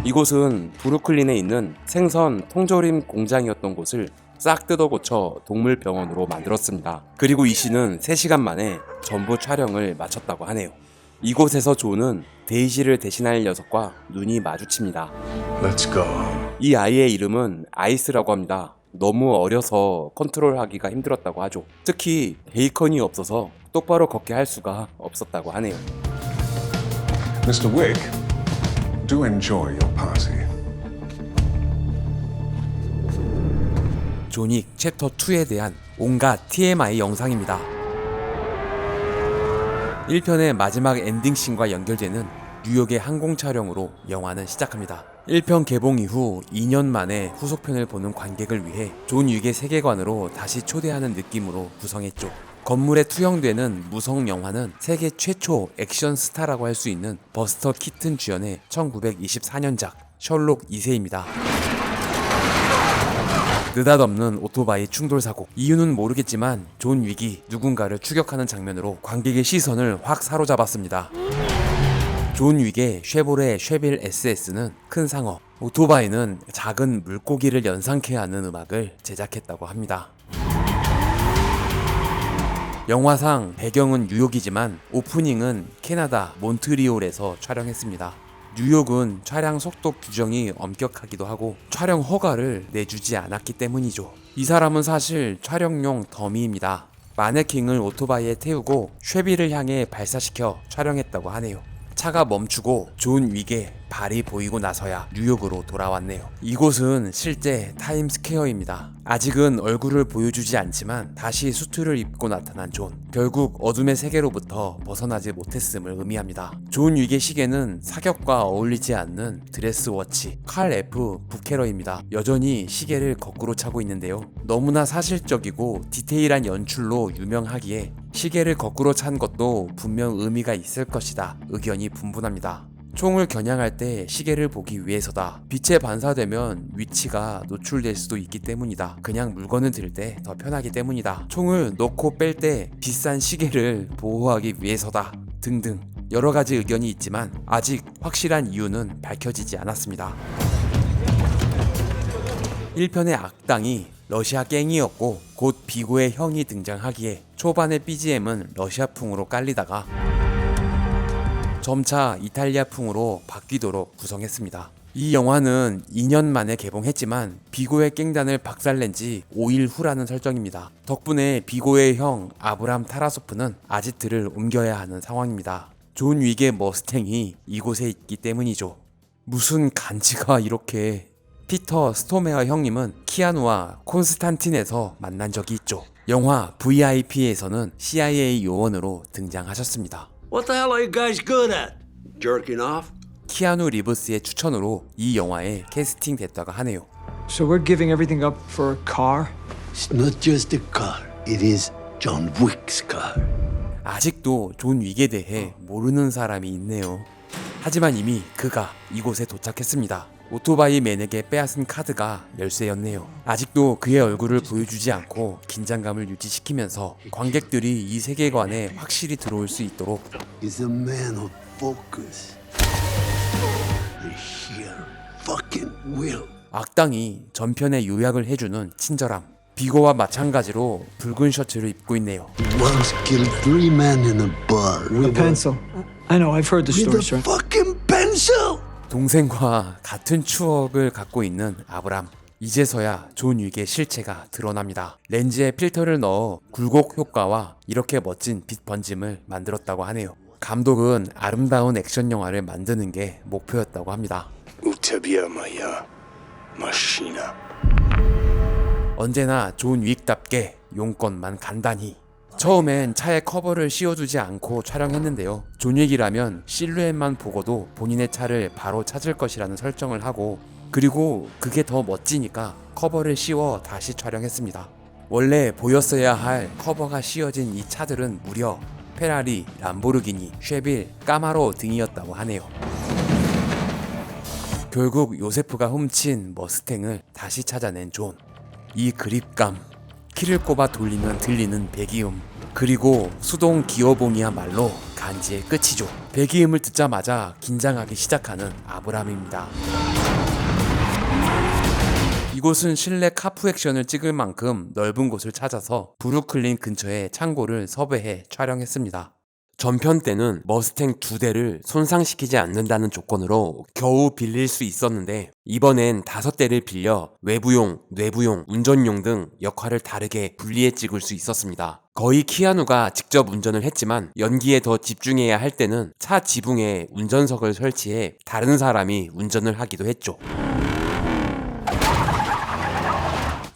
이곳은 브루클린에 있는 생선 통조림 공장이었던 곳을 싹 뜯어 고쳐 동물병원으로 만들었습니다. 그리고 이 씨는 3시간 만에 전부 촬영을 마쳤다고 하네요. 이곳에서 존은 데이지를 대신할 녀석과 눈이 마주칩니다. Let's go. 이 아이의 이름은 아이스라고 합니다. 너무 어려서 컨트롤하기가 힘들었다고 하죠. 특히 베이컨이 없어서 똑바로 걷게 할 수가 없었다고 하네요. Mr. Wick, do enjoy your party. 존윅 챕터 2에 대한 온갖 TMI 영상입니다. 1편의 마지막 엔딩씬과 연결되는 뉴욕의 항공 촬영으로 영화는 시작합니다. 1편 개봉 이후 2년 만에 후속편을 보는 관객을 위해 존 윅의 세계관으로 다시 초대하는 느낌으로 구성했죠. 건물에 투영되는 무성 영화는 세계 최초 액션 스타라고 할 수 있는 버스터 키튼 주연의 1924년작 셜록 2세입니다. 느닷없는 오토바이 충돌 사고. 이유는 모르겠지만 존 윅이 누군가를 추격하는 장면으로 관객의 시선을 확 사로잡았습니다. 존 윅의 쉐보레 쉐빌 SS는 큰 상어, 오토바이는 작은 물고기를 연상케 하는 음악을 제작했다고 합니다. 영화상 배경은 뉴욕이지만 오프닝은 캐나다 몬트리올에서 촬영했습니다. 뉴욕은 촬영 속도 규정이 엄격하기도 하고 촬영 허가를 내주지 않았기 때문이죠. 이 사람은 사실 촬영용 더미입니다. 마네킹을 오토바이에 태우고 쉐비를 향해 발사시켜 촬영했다고 하네요. 차가 멈추고 존 윅의 발이 보이고 나서야 뉴욕으로 돌아왔네요. 이곳은 실제 타임스퀘어입니다. 아직은 얼굴을 보여주지 않지만 다시 수트를 입고 나타난 존. 결국 어둠의 세계로부터 벗어나지 못했음을 의미합니다. 존 윅의 시계는 사격과 어울리지 않는 드레스워치 칼 F 부캐러입니다. 여전히 시계를 거꾸로 차고 있는데요. 너무나 사실적이고 디테일한 연출로 유명하기에 시계를 거꾸로 찬 것도 분명 의미가 있을 것이다 의견이 분분합니다. 총을 겨냥할 때 시계를 보기 위해서다. 빛에 반사되면 위치가 노출될 수도 있기 때문이다. 그냥 물건을 들 때 더 편하기 때문이다. 총을 넣고 뺄 때 비싼 시계를 보호하기 위해서다. 등등 여러 가지 의견이 있지만 아직 확실한 이유는 밝혀지지 않았습니다. 1편의 악당이 러시아 갱이었고 곧 비고의 형이 등장하기에 초반의 BGM은 러시아풍으로 깔리다가 점차 이탈리아풍으로 바뀌도록 구성했습니다. 이 영화는 2년 만에 개봉했지만 비고의 갱단을 박살낸 지 5일 후라는 설정입니다. 덕분에 비고의 형 아브람 타라소프는 아지트를 옮겨야 하는 상황입니다. 존 윅의 머스탱이 이곳에 있기 때문이죠. 무슨 간지가 이렇게. 피터 스토메어 형님은 키아누와 콘스탄틴에서 만난 적이 있죠. 영화 VIP에서는 CIA 요원으로 등장하셨습니다. What the hell are you guys good at? Jerking off? 키아누 리브스의 추천으로 이 영화에 캐스팅됐다가 하네요. So we're giving everything up for a car? It's not just a car. It is John Wick's car. 아직도 존 윅에 대해 모르는 사람이 있네요. 하지만 이미 그가 이곳에 도착했습니다. 오토바이 맨에게 빼앗은 카드가 열쇠였네요. 아직도 그의 얼굴을 보여주지 않고 긴장감을 유지시키면서 관객들이 이 세계관에 확실히 들어올 수 있도록 He's a man of focus. The sheer fucking will. 악당이 전편의 요약을 해주는 친절함. 비고와 마찬가지로 붉은 셔츠를 입고 있네요. He once killed 3 men in a bar. A pencil. I know, I've heard the story, sir. Fucking pencil! 동생과 같은 추억을 갖고 있는 아브람. 이제서야 존 윅의 실체가 드러납니다. 렌즈에 필터를 넣어 굴곡 효과와 이렇게 멋진 빛 번짐을 만들었다고 하네요. 감독은 아름다운 액션 영화를 만드는 게 목표였다고 합니다. 언제나 존 윅답게 용건만 간단히. 처음엔 차에 커버를 씌워두지 않고 촬영했는데요. 존 윅이라면 실루엣만 보고도 본인의 차를 바로 찾을 것이라는 설정을 하고, 그리고 그게 더 멋지니까 커버를 씌워 다시 촬영했습니다. 원래 보였어야 할 커버가 씌워진 이 차들은 무려 페라리, 람보르기니, 쉐빌, 까마로 등이었다고 하네요. 결국 요세프가 훔친 머스탱을 다시 찾아낸 존. 이 그립감, 키를 꼽아 돌리면 들리는 배기음, 그리고 수동 기어봉이야말로 간지의 끝이죠. 배기음을 듣자마자 긴장하기 시작하는 아브람입니다. 이곳은 실내 카프 액션을 찍을 만큼 넓은 곳을 찾아서 브루클린 근처에 창고를 섭외해 촬영했습니다. 전편 때는 머스탱 2대를 손상시키지 않는다는 조건으로 겨우 빌릴 수 있었는데, 이번엔 5대를 빌려 외부용, 내부용, 운전용 등 역할을 다르게 분리해 찍을 수 있었습니다. 거의 키아누가 직접 운전을 했지만 연기에 더 집중해야 할 때는 차 지붕에 운전석을 설치해 다른 사람이 운전을 하기도 했죠.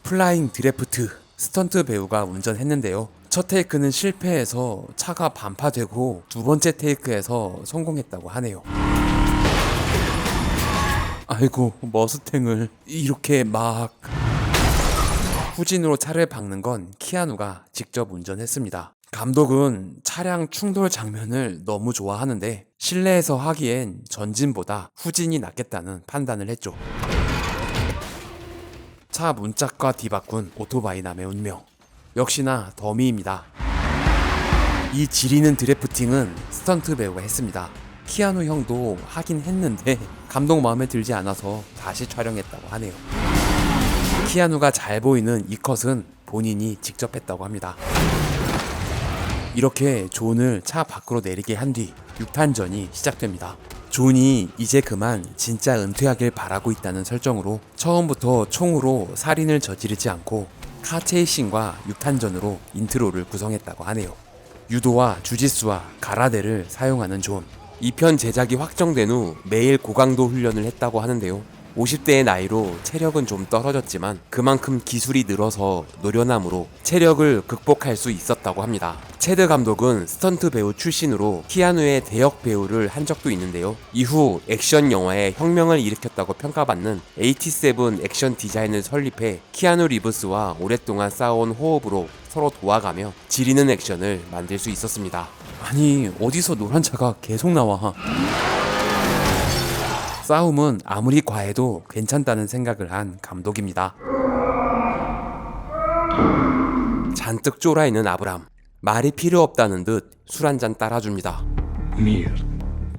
플라잉 드래프트, 스턴트 배우가 운전했는데요. 첫 테이크는 실패해서 차가 반파되고 두 번째 테이크에서 성공했다고 하네요. 아이고, 머스탱을 이렇게 막... 후진으로 차를 박는 건 키아누가 직접 운전했습니다. 감독은 차량 충돌 장면을 너무 좋아하는데 실내에서 하기엔 전진보다 후진이 낫겠다는 판단을 했죠. 차 문짝과 뒤바꾼 오토바이 남의 운명. 역시나 더미입니다. 이 지리는 드래프팅은 스턴트 배우가 했습니다. 키아누 형도 하긴 했는데 감독 마음에 들지 않아서 다시 촬영했다고 하네요. 키아누가 잘 보이는 이 컷은 본인이 직접 했다고 합니다. 이렇게 존을 차 밖으로 내리게 한 뒤 6탄전이 시작됩니다. 존이 이제 그만 진짜 은퇴하길 바라고 있다는 설정으로 처음부터 총으로 살인을 저지르지 않고 카체이싱과 6탄전으로 인트로를 구성했다고 하네요. 유도와 주짓수와 가라데를 사용하는 존. 2편 제작이 확정된 후 매일 고강도 훈련을 했다고 하는데요. 50대의 나이로 체력은 좀 떨어졌지만 그만큼 기술이 늘어서 노련함으로 체력을 극복할 수 있었다고 합니다. 체드 감독은 스턴트 배우 출신으로 키아누의 대역 배우를 한 적도 있는데요. 이후 액션 영화에 혁명을 일으켰다고 평가받는 87 액션 디자인을 설립해 키아누 리브스와 오랫동안 쌓아온 호흡으로 서로 도와가며 지리는 액션을 만들 수 있었습니다. 아니, 어디서 노란 차가 계속 나와. 싸움은 아무리 과해도 괜찮다는 생각을 한 감독입니다. 잔뜩 쫄아있는 아브람. 말이 필요 없다는 듯 술 한잔 따라줍니다.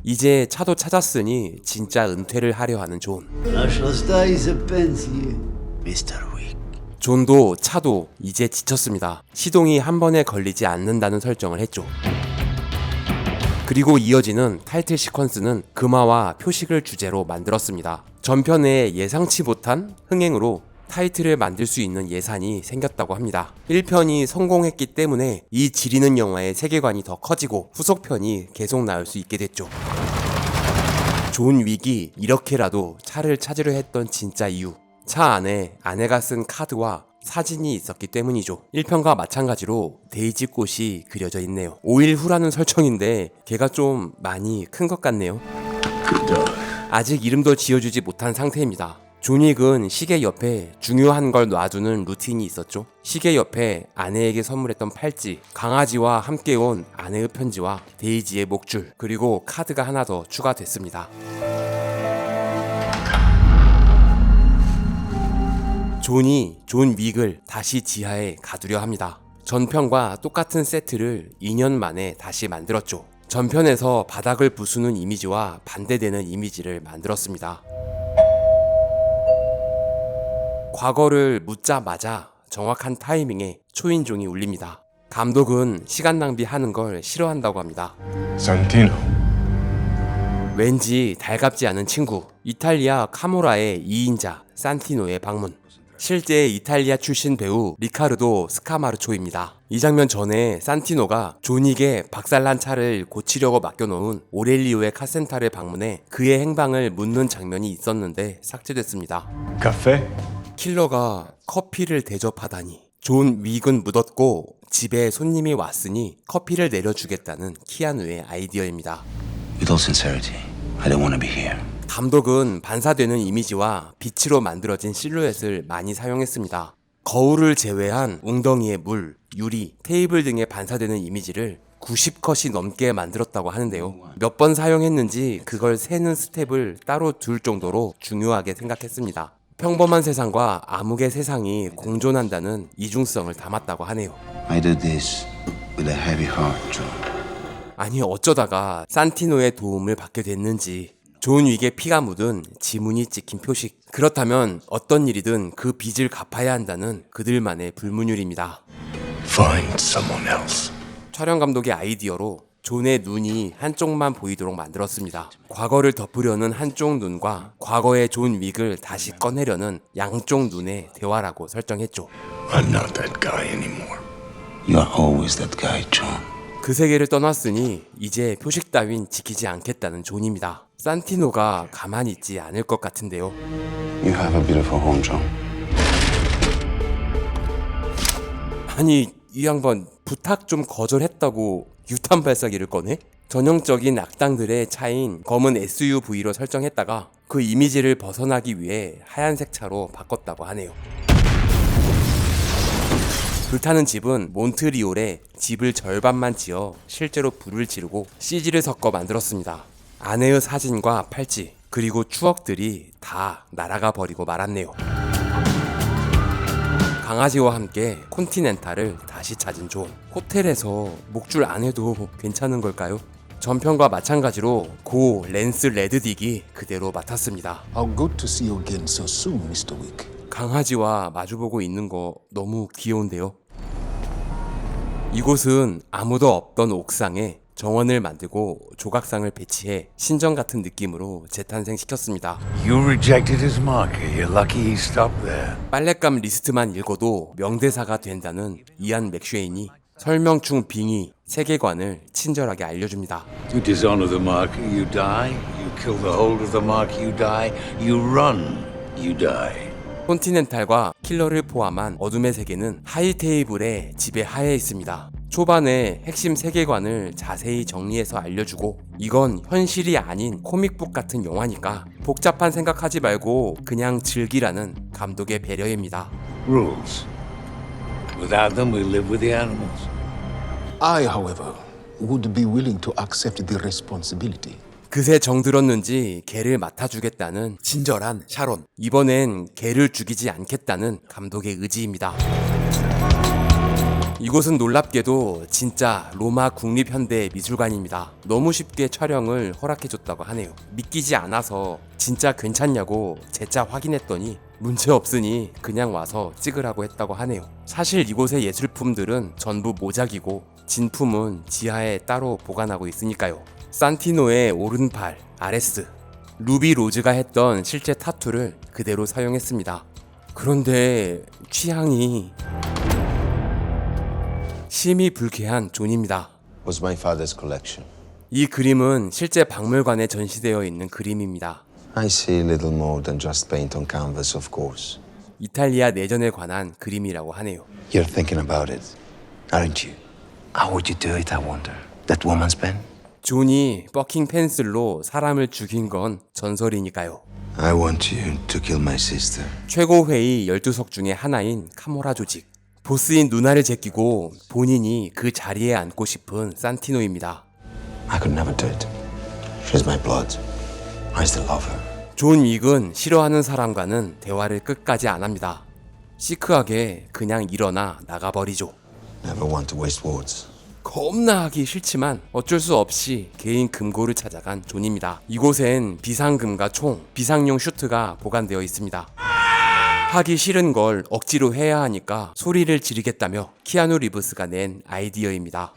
이제 차도 찾았으니 진짜 은퇴를 하려 하는 존. 존도 차도 이제 지쳤습니다. 시동이 한 번에 걸리지 않는다는 설정을 했죠. 그리고 이어지는 타이틀 시퀀스는 금화와 표식을 주제로 만들었습니다. 전편에 예상치 못한 흥행으로 타이틀을 만들 수 있는 예산이 생겼다고 합니다. 1편이 성공했기 때문에 이 지리는 영화의 세계관이 더 커지고 후속편이 계속 나올 수 있게 됐죠. 존 윅이 이렇게라도 차를 찾으려 했던 진짜 이유, 차 안에 아내가 쓴 카드와 사진이 있었기 때문이죠. 1편과 마찬가지로 데이지 꽃이 그려져 있네요. 5일 후라는 설정인데 걔가 좀 많이 큰 것 같네요. 아직 이름도 지어주지 못한 상태입니다. 존 윅은 시계 옆에 중요한 걸 놔두는 루틴이 있었죠. 시계 옆에 아내에게 선물했던 팔찌, 강아지와 함께 온 아내의 편지와 데이지의 목줄, 그리고 카드가 하나 더 추가됐습니다. 존이 존 윅을 다시 지하에 가두려 합니다. 전편과 똑같은 세트를 2년 만에 다시 만들었죠. 전편에서 바닥을 부수는 이미지와 반대되는 이미지를 만들었습니다. 과거를 묻자마자 정확한 타이밍에 초인종이 울립니다. 감독은 시간 낭비하는 걸 싫어한다고 합니다. Santino. 왠지 달갑지 않은 친구, 이탈리아 카모라의 2인자 산티노의 방문. 실제 이탈리아 출신 배우 리카르도 스카마르초입니다. 이 장면 전에 산티노가 존 윅의 박살난 차를 고치려고 맡겨놓은 오렐리오의 카센터를 방문해 그의 행방을 묻는 장면이 있었는데 삭제됐습니다. Caffè? 킬러가 커피를 대접하다니. 존 윅은 묻었고 집에 손님이 왔으니 커피를 내려주겠다는 키아누의 아이디어입니다. With all sincerity, I don't want to be here. 감독은 반사되는 이미지와 빛으로 만들어진 실루엣을 많이 사용했습니다. 거울을 제외한 웅덩이의 물, 유리, 테이블 등의 반사되는 이미지를 90컷이 넘게 만들었다고 하는데요. 몇 번 사용했는지 그걸 세는 스텝을 따로 둘 정도로 중요하게 생각했습니다. 평범한 세상과 암흑의 세상이 공존한다는 이중성을 담았다고 하네요. I do this with a heavy heart, John. 아니 어쩌다가 산티노의 도움을 받게 됐는지. 존 윅의 피가 묻은 지문이 찍힌 표식. 그렇다면 어떤 일이든 그 빚을 갚아야 한다는 그들만의 불문율입니다. Find someone else. 촬영 감독의 아이디어로 존의 눈이 한쪽만 보이도록 만들었습니다. 과거를 덮으려는 한쪽 눈과 과거의 존 윅을 다시 꺼내려는 양쪽 눈의 대화라고 설정했죠. I'm not that guy anymore. You are always that guy, John. 그 세계를 떠났으니 이제 표식 따윈 지키지 않겠다는 존입니다. 산티노가 가만히 있지 않을 것 같은데요. You have a beautiful home, John. 아니 이 양반 부탁 좀 거절했다고 유탄 발사기를 꺼내? 전형적인 악당들의 차인 검은 SUV로 설정했다가 그 이미지를 벗어나기 위해 하얀색 차로 바꿨다고 하네요. 불타는 집은 몬트리올에 집을 절반만 지어 실제로 불을 지르고 CG를 섞어 만들었습니다. 아내의 사진과 팔찌 그리고 추억들이 다 날아가 버리고 말았네요. 강아지와 함께 콘티넨탈을 다시 찾은 존. 호텔에서 목줄 안 해도 괜찮은 걸까요? 전편과 마찬가지로 고 랜스 레드딕이 그대로 맡았습니다. How good to see you again so soon, Mr. Wick. 강아지와 마주보고 있는 거 너무 귀여운데요. 이곳은 아무도 없던 옥상에 정원을 만들고 조각상을 배치해 신전 같은 느낌으로 재탄생시켰습니다. You rejected his marker. You're lucky he stopped there. 빨랫감 리스트만 읽어도 명대사가 된다는 이안 맥쉐인이 설명충 빙의 세계관을 친절하게 알려줍니다. You dishonor the marker, you die. You kill the holder of the mark, you die. You run, you die. 콘티넨탈과 킬러를 포함한 어둠의 세계는 하이 테이블의 지배 하에 있습니다. 초반에 핵심 세계관을 자세히 정리해서 알려주고 이건 현실이 아닌 코믹북 같은 영화니까 복잡한 생각하지 말고 그냥 즐기라는 감독의 배려입니다. Rules. Without them, we live with the animals. I, however, would be willing to accept the responsibility. 그새 정들었는지 개를 맡아주겠다는 친절한 샤론. 이번엔 개를 죽이지 않겠다는 감독의 의지입니다. 이곳은 놀랍게도 진짜 로마 국립현대미술관입니다. 너무 쉽게 촬영을 허락해줬다고 하네요. 믿기지 않아서 진짜 괜찮냐고 재차 확인했더니 문제 없으니 그냥 와서 찍으라고 했다고 하네요. 사실 이곳의 예술품들은 전부 모작이고 진품은 지하에 따로 보관하고 있으니까요. 산티노의 오른팔, 아레스, 루비 로즈가 했던 실제 타투를 그대로 사용했습니다. 그런데 취향이 심히 불쾌한 존입니다. Was my father's collection. 이 그림은 실제 박물관에 전시되어 있는 그림입니다. I see little more than just paint on canvas, of course. 이탈리아 내전에 관한 그림이라고 하네요. You're thinking about it, aren't you? How would you do it, I wonder? That woman's pen? 존이 버킹 펜슬로 사람을 죽인 건 전설이니까요. I want you to kill my sister. 최고회의 12석 중에 하나인 카모라 조직. 보스인 누나를 제끼고 본인이 그 자리에 앉고 싶은 산티노입니다. I could never do it. She's my blood. I still love her. 존 윅은 싫어하는 사람과는 대화를 끝까지 안 합니다. 시크하게 그냥 일어나 나가버리죠. Never want to waste words. 겁나 하기 싫지만 어쩔 수 없이 개인 금고를 찾아간 존입니다. 이곳엔 비상금과 총, 비상용 슈트가 보관되어 있습니다. 하기 싫은 걸 억지로 해야 하니까 소리를 지르겠다며 키아누 리브스가 낸 아이디어입니다.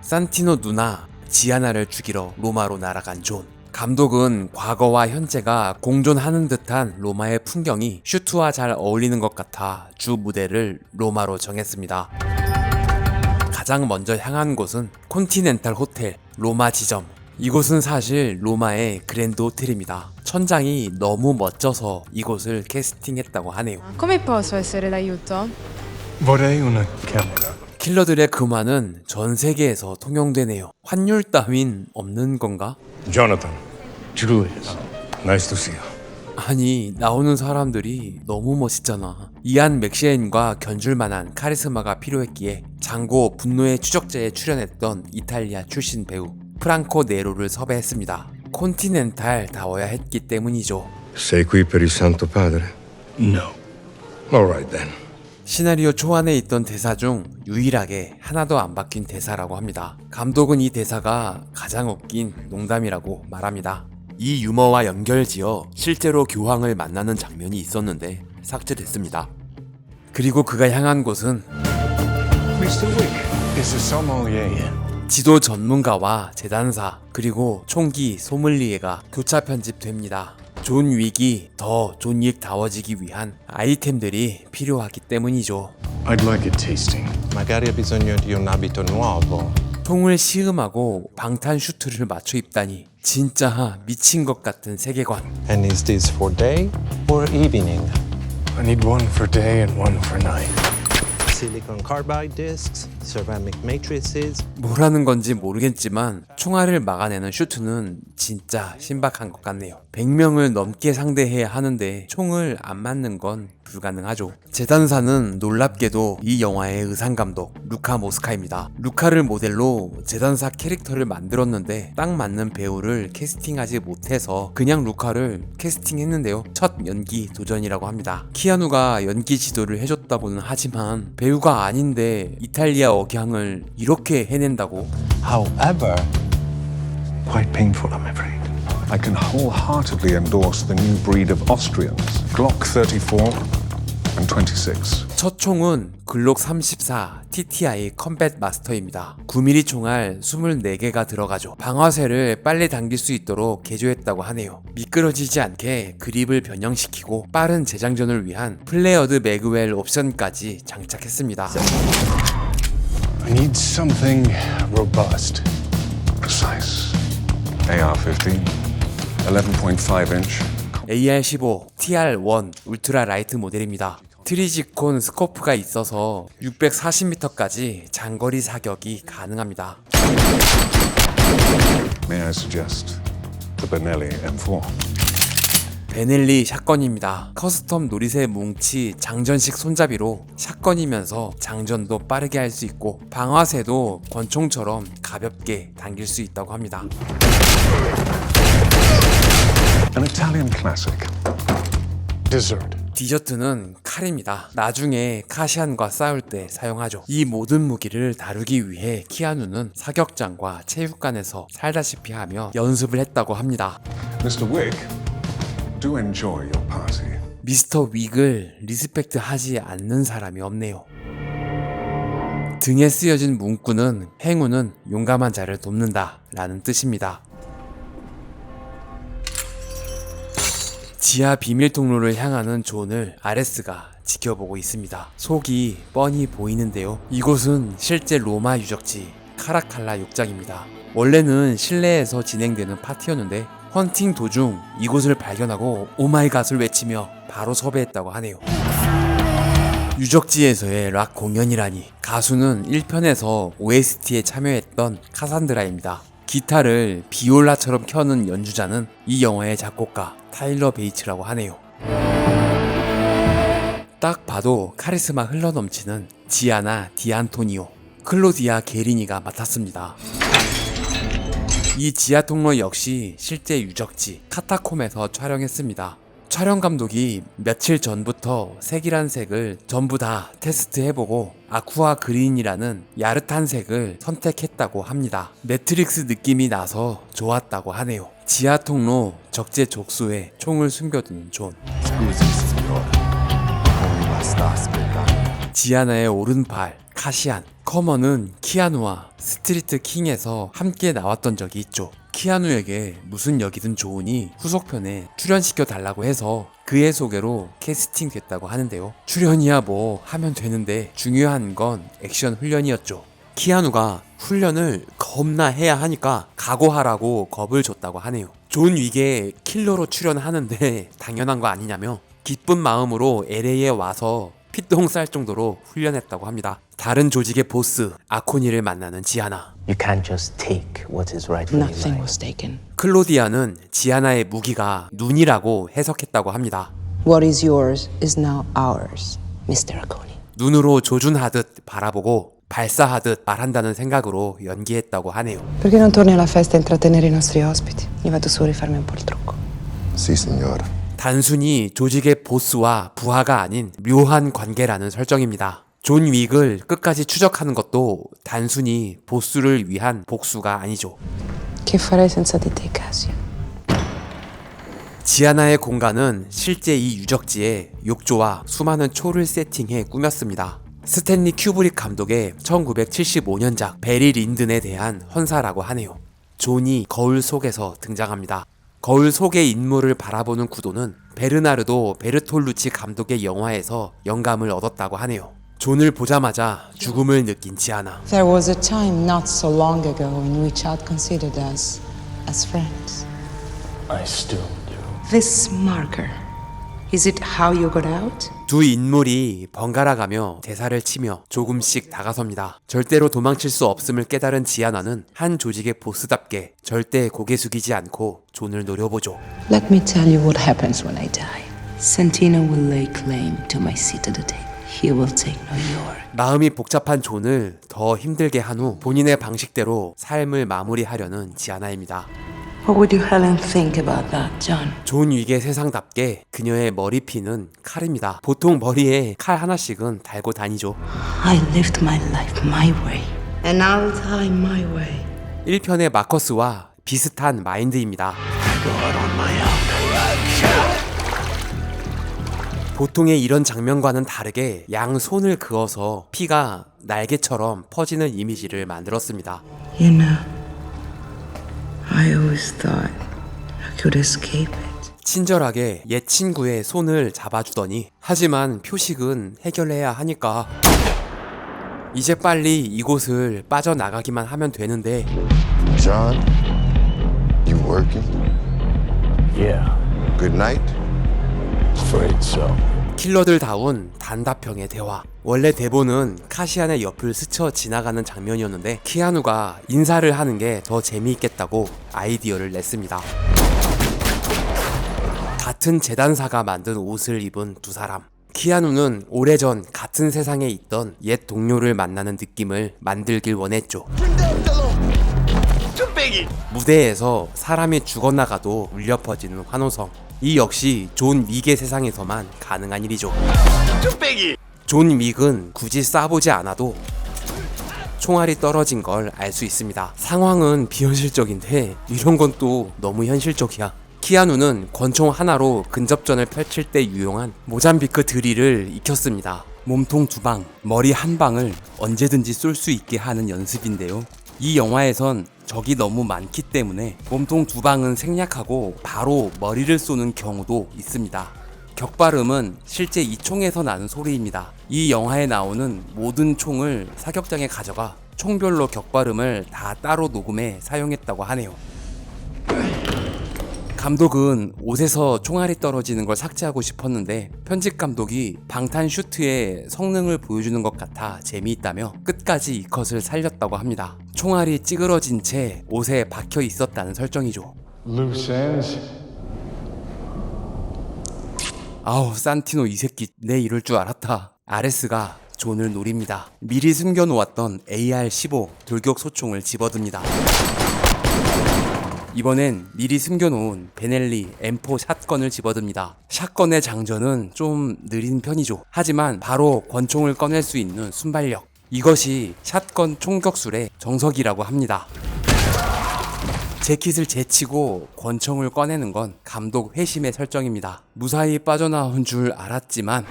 산티노 누나 지아나를 죽이러 로마로 날아간 존. 감독은 과거와 현재가 공존하는 듯한 로마의 풍경이 슈트와 잘 어울리는 것 같아 주 무대를 로마로 정했습니다. 가장 먼저 향한 곳은 콘티넨탈 호텔 로마 지점. 이곳은 사실 로마의 그랜드 호텔입니다. 천장이 너무 멋져서 이곳을 캐스팅했다고 하네요. Come posso essere d'aiuto? Vorrei una camera. 킬러들의 금화는 전 세계에서 통용되네요. 환율 따윈 없는 건가? Jonathan. Julius. Nice to see you. 아니, 나오는 사람들이 너무 멋있잖아. 이안 맥시앤과 견줄만한 카리스마가 필요했기에 장고 분노의 추적자에 출연했던 이탈리아 출신 배우 프랑코 네로를 섭외했습니다. 콘티넨탈다워야 했기 때문이죠. Sei qui per il Santo Padre? No. All right then. 시나리오 초안에 있던 대사 중 유일하게 하나도 안 바뀐 대사라고 합니다. 감독은 이 대사가 가장 웃긴 농담이라고 말합니다. 이 유머와 연결지어 실제로 교황을 만나는 장면이 있었는데 삭제됐습니다. 그리고 그가 향한 곳은 Mr. Wick is a sommelier. 지도 전문가와 재단사 그리고 총기 소믈리에가 교차 편집됩니다. 존 윅이 더 존 윅다워지기 위한 아이템들이 필요하기 때문이죠. I'd like it tasting. Magari ha bisogno di un abito nuovo. 통을 시음하고 방탄 슈트를 맞춰 입다니 진짜 미친 것 같은 세계관. And is this for day or evening? I need one for day and one for night. Silicon carbide discs, ceramic matrices. 뭐라는 건지 모르겠지만 총알을 막아내는 슈트는 진짜 신박한 것 같네요. 100명을 넘게 상대해야 하는데 총을 안 맞는 건 불가능하죠. 재단사는 놀랍게도 이 영화의 의상감독 루카 모스카입니다. 루카를 모델로 재단사 캐릭터를 만들었는데 딱 맞는 배우를 캐스팅하지 못해서 그냥 루카를 캐스팅했는데요. 첫 연기 도전이라고 합니다. 키아누가 연기 지도를 해줬다고는 하지만 배우가 아닌데 이탈리아 억양을 이렇게 해낸다고? However, Quite painful, I'm afraid. I can wholeheartedly endorse the new breed of Austrians, Glock 34 and 26. 첫 총은 글록 34 TTI 컴뱃 마스터입니다. 9mm 총알 24개가 들어가죠. 방아쇠를 빨리 당길 수 있도록 개조했다고 하네요. 미끄러지지 않게 그립을 변형시키고 빠른 재장전을 위한 플레어드 매그웰 옵션까지 장착했습니다. I need something robust, precise. AR-15, 11.5 inch. AR-15 TR-1 울트라 라이트 모델입니다. 트리지콘 스코프가 있어서 640m까지 장거리 사격이 가능합니다. May I suggest the Benelli M4? 베넬리 샷건입니다. 커스텀 노리쇠 뭉치 장전식 손잡이로 샷건이면서 장전도 빠르게 할 수 있고 방아쇠도 권총처럼 가볍게 당길 수 있다고 합니다. An Italian classic. Dessert. 디저트는 칼입니다. 나중에 카시안과 싸울 때 사용하죠. 이 모든 무기를 다루기 위해 키아누는 사격장과 체육관에서 살다시피 하며 연습을 했다고 합니다. Mr. Wick, do enjoy your party. 미스터 윅을 리스펙트 하지 않는 사람이 없네요. 등에 쓰여진 문구는 행운은 용감한 자를 돕는다 라는 뜻입니다. 지하 비밀 통로를 향하는 존을 아레스가 지켜보고 있습니다. 속이 뻔히 보이는데요. 이곳은 실제 로마 유적지 카라칼라 욕장입니다. 원래는 실내에서 진행되는 파티였는데 헌팅 도중 이곳을 발견하고 오마이갓을 외치며 바로 섭외했다고 하네요. 유적지에서의 락 공연이라니. 가수는 1편에서 OST에 참여했던 카산드라입니다. 기타를 비올라처럼 켜는 연주자는 이 영화의 작곡가 타일러 베이츠라고 하네요. 딱 봐도 카리스마 흘러넘치는 지아나 디안토니오, 클로디아 게리니가 맡았습니다. 이 지하 통로 역시 실제 유적지 카타콤에서 촬영했습니다. 촬영 감독이 며칠 전부터 색이란 색을 전부 다 테스트해보고 아쿠아 그린이라는 야릇한 색을 선택했다고 합니다. 매트릭스 느낌이 나서 좋았다고 하네요. 지하 통로 적재적소에 총을 숨겨둔 존. 지아나의 오른팔 카시안. 커먼은 키아누와 스트리트 킹에서 함께 나왔던 적이 있죠. 키아누에게 무슨 역이든 좋으니 후속편에 출연시켜 달라고 해서 그의 소개로 캐스팅 됐다고 하는데요. 출연이야 뭐 하면 되는데 중요한 건 액션 훈련이었죠. 키아누가 훈련을 겁나 해야 하니까 각오하라고 겁을 줬다고 하네요. 존 윅의 킬러로 출연하는데 당연한 거 아니냐며 기쁜 마음으로 LA에 와서 피똥 쌀 정도로 훈련했다고 합니다. 다른 조직의 보스 아코니를 만나는 지아나. You can't just take what is rightfully mine. Nothing was taken. 클로디아는 지아나의 무기가 눈이라고 해석했다고 합니다. What is yours is now ours, Mr. Acconi. 눈으로 조준하듯 바라보고 발사하듯 말한다는 생각으로 연기했다고 하네요. Perché non torni alla festa a intrattenere i nostri ospiti? Mi vado su a rifarmi un po' il trucco. Sì, signora. 단순히 조직의 보스와 부하가 아닌 묘한 관계라는 설정입니다. 존 윅을 끝까지 추적하는 것도 단순히 보스를 위한 복수가 아니죠. Che farei senza di te, Cassio? 지아나의 공간은 실제 이 유적지에 욕조와 수많은 초를 세팅해 꾸몄습니다. 스탠리 큐브릭 감독의 1975년작 베리 린든에 대한 헌사라고 하네요. 존이 거울 속에서 등장합니다. 거울 속의 인물을 바라보는 구도는 베르나르도 베르톨루치 감독의 영화에서 영감을 얻었다고 하네요. 존을 보자마자 죽음을 느낀 지아나. There was a time not so long ago in which I'd considered us as friends. I still do. This marker, is it how you got out? 두 인물이 번갈아가며 대사를 치며 조금씩 다가섭니다. 절대로 도망칠 수 없음을 깨달은 지아나는 한 조직의 보스답게 절대 고개 숙이지 않고 존을 노려보죠. Let me tell you what happens when I die. Santino will lay claim to my seat at the table. He will take no your. 마음이 복잡한 존을 더 힘들게 한 후 본인의 방식대로 삶을 마무리하려는 지아나입니다. What would you Helen think about that, John? 존 윅의 세상답게 그녀의 머리핀은 칼입니다. 보통 머리에 칼 하나씩은 달고 다니죠. I lived my life my way, and I'll die my way. 1편의 마커스와 비슷한 마인드입니다. 보통의 이런 장면과는 다르게 양손을 그어서 피가 날개처럼 퍼지는 이미지를 만들었습니다. You know, I always thought I could escape it. 친절하게 옛 친구의 손을 잡아주더니 하지만 표식은 해결해야 하니까 이제 빨리 이곳을 빠져나가기만 하면 되는데. John, you working? Yeah, Good night. afraid so. 킬러들다운 단답형의 대화. 원래 대본은 카시안의 옆을 스쳐 지나가는 장면이었는데 키아누가 인사를 하는 게 더 재미있겠다고 아이디어를 냈습니다. 같은 재단사가 만든 옷을 입은 두 사람. 키아누는 오래전 같은 세상에 있던 옛 동료를 만나는 느낌을 만들길 원했죠. 무대에서 사람이 죽어나가도 울려 퍼지는 환호성. 이 역시 존 윅의 세상에서만 가능한 일이죠. 존 윅은 굳이 쏴보지 않아도 총알이 떨어진 걸 알 수 있습니다. 상황은 비현실적인데 이런 건 또 너무 현실적이야. 키아누는 권총 하나로 근접전을 펼칠 때 유용한 모잠비크 드릴을 익혔습니다. 몸통 2방, 머리 1방을 언제든지 쏠 수 있게 하는 연습인데요. 이 영화에선 적이 너무 많기 때문에 몸통 2방은 생략하고 바로 머리를 쏘는 경우도 있습니다. 격발음은 실제 이 총에서 나는 소리입니다. 이 영화에 나오는 모든 총을 사격장에 가져가 총별로 격발음을 다 따로 녹음해 사용했다고 하네요. 감독은 옷에서 총알이 떨어지는 걸 삭제하고 싶었는데 편집 감독이 방탄 슈트의 성능을 보여주는 것 같아 재미있다며 끝까지 이 컷을 살렸다고 합니다. 총알이 찌그러진 채 옷에 박혀 있었다는 설정이죠. 아우, 산티노 이 새끼 내 이럴 줄 알았다. 아레스가 존을 노립니다. 미리 숨겨놓았던 AR-15 돌격 소총을 집어듭니다. 이번엔 미리 숨겨놓은 베넬리 M4 샷건을 집어듭니다. 샷건의 장전은 좀 느린 편이죠. 하지만 바로 권총을 꺼낼 수 있는 순발력, 이것이 샷건 총격술의 정석이라고 합니다. 재킷을 제치고 권총을 꺼내는 건 감독 회심의 설정입니다. 무사히 빠져나온 줄 알았지만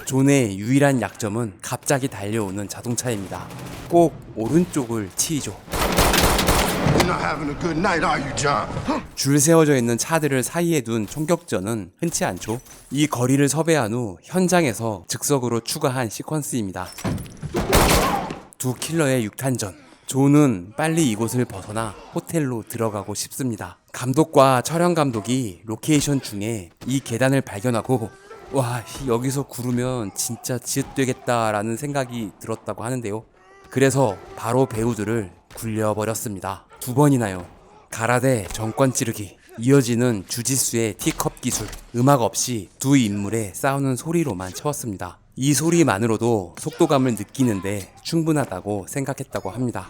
존의 유일한 약점은 갑자기 달려오는 자동차입니다. 꼭 오른쪽을 치이죠. 줄 세워져 있는 차들을 사이에 둔 총격전은 흔치 않죠. 이 거리를 섭외한 후 현장에서 즉석으로 추가한 시퀀스입니다. 두 킬러의 6탄전. 존은 빨리 이곳을 벗어나 호텔로 들어가고 싶습니다. 감독과 촬영 감독이 로케이션 중에 이 계단을 발견하고 와, 여기서 구르면 진짜 지읒되겠다라는 생각이 들었다고 하는데요. 그래서 바로 배우들을 굴려버렸습니다. 2번이나요. 가라데 정권 찌르기, 이어지는 주짓수의 티컵 기술, 음악 없이 두 인물의 싸우는 소리로만 채웠습니다. 이 소리만으로도 속도감을 느끼는데 충분하다고 생각했다고 합니다.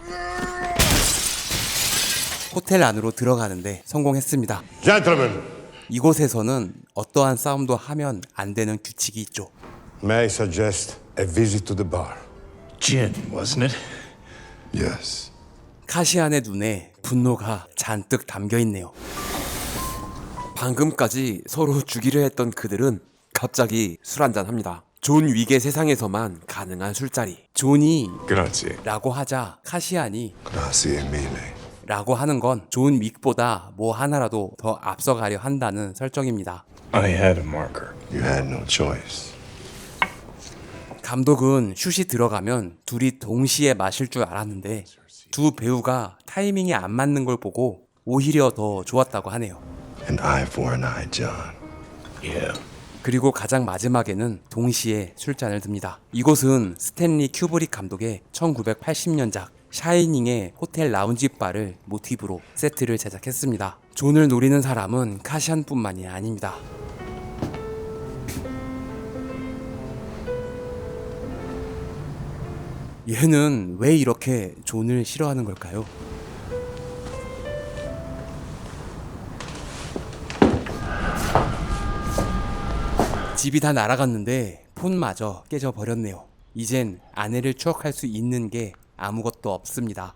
호텔 안으로 들어가는데 성공했습니다. Gentlemen, 이곳에서는 어떠한 싸움도 하면 안 되는 규칙이 있죠. may I suggest a visit to the bar? Gin, wasn't it? Yes. 카시안의 눈에 분노가 잔뜩 담겨 있네요. 방금까지 서로 죽이려 했던 그들은 갑자기 술 한잔 합니다. 존 윅의 세상에서만 가능한 술자리. 존이 Grazie. 라고 하자 카시안이 Grazie mille. 라고 하는 건 존 윅보다 뭐 하나라도 더 앞서가려 한다는 설정입니다. I had a marker. You had no choice. 감독은 슛이 들어가면 둘이 동시에 마실 줄 알았는데 두 배우가 타이밍이 안 맞는 걸 보고 오히려 더 좋았다고 하네요. An eye for an eye, John. Yeah. 그리고 가장 마지막에는 동시에 술잔을 듭니다. 이곳은 스탠리 큐브릭 감독의 1980년작 샤이닝의 호텔 라운지 바를 모티브로 세트를 제작했습니다. 존을 노리는 사람은 카시안뿐만이 아닙니다. 얘는 왜 이렇게 존을 싫어하는 걸까요? 집이 다 날아갔는데 폰마저 깨져버렸네요. 이젠 아내를 추억할 수 있는 게 아무것도 없습니다.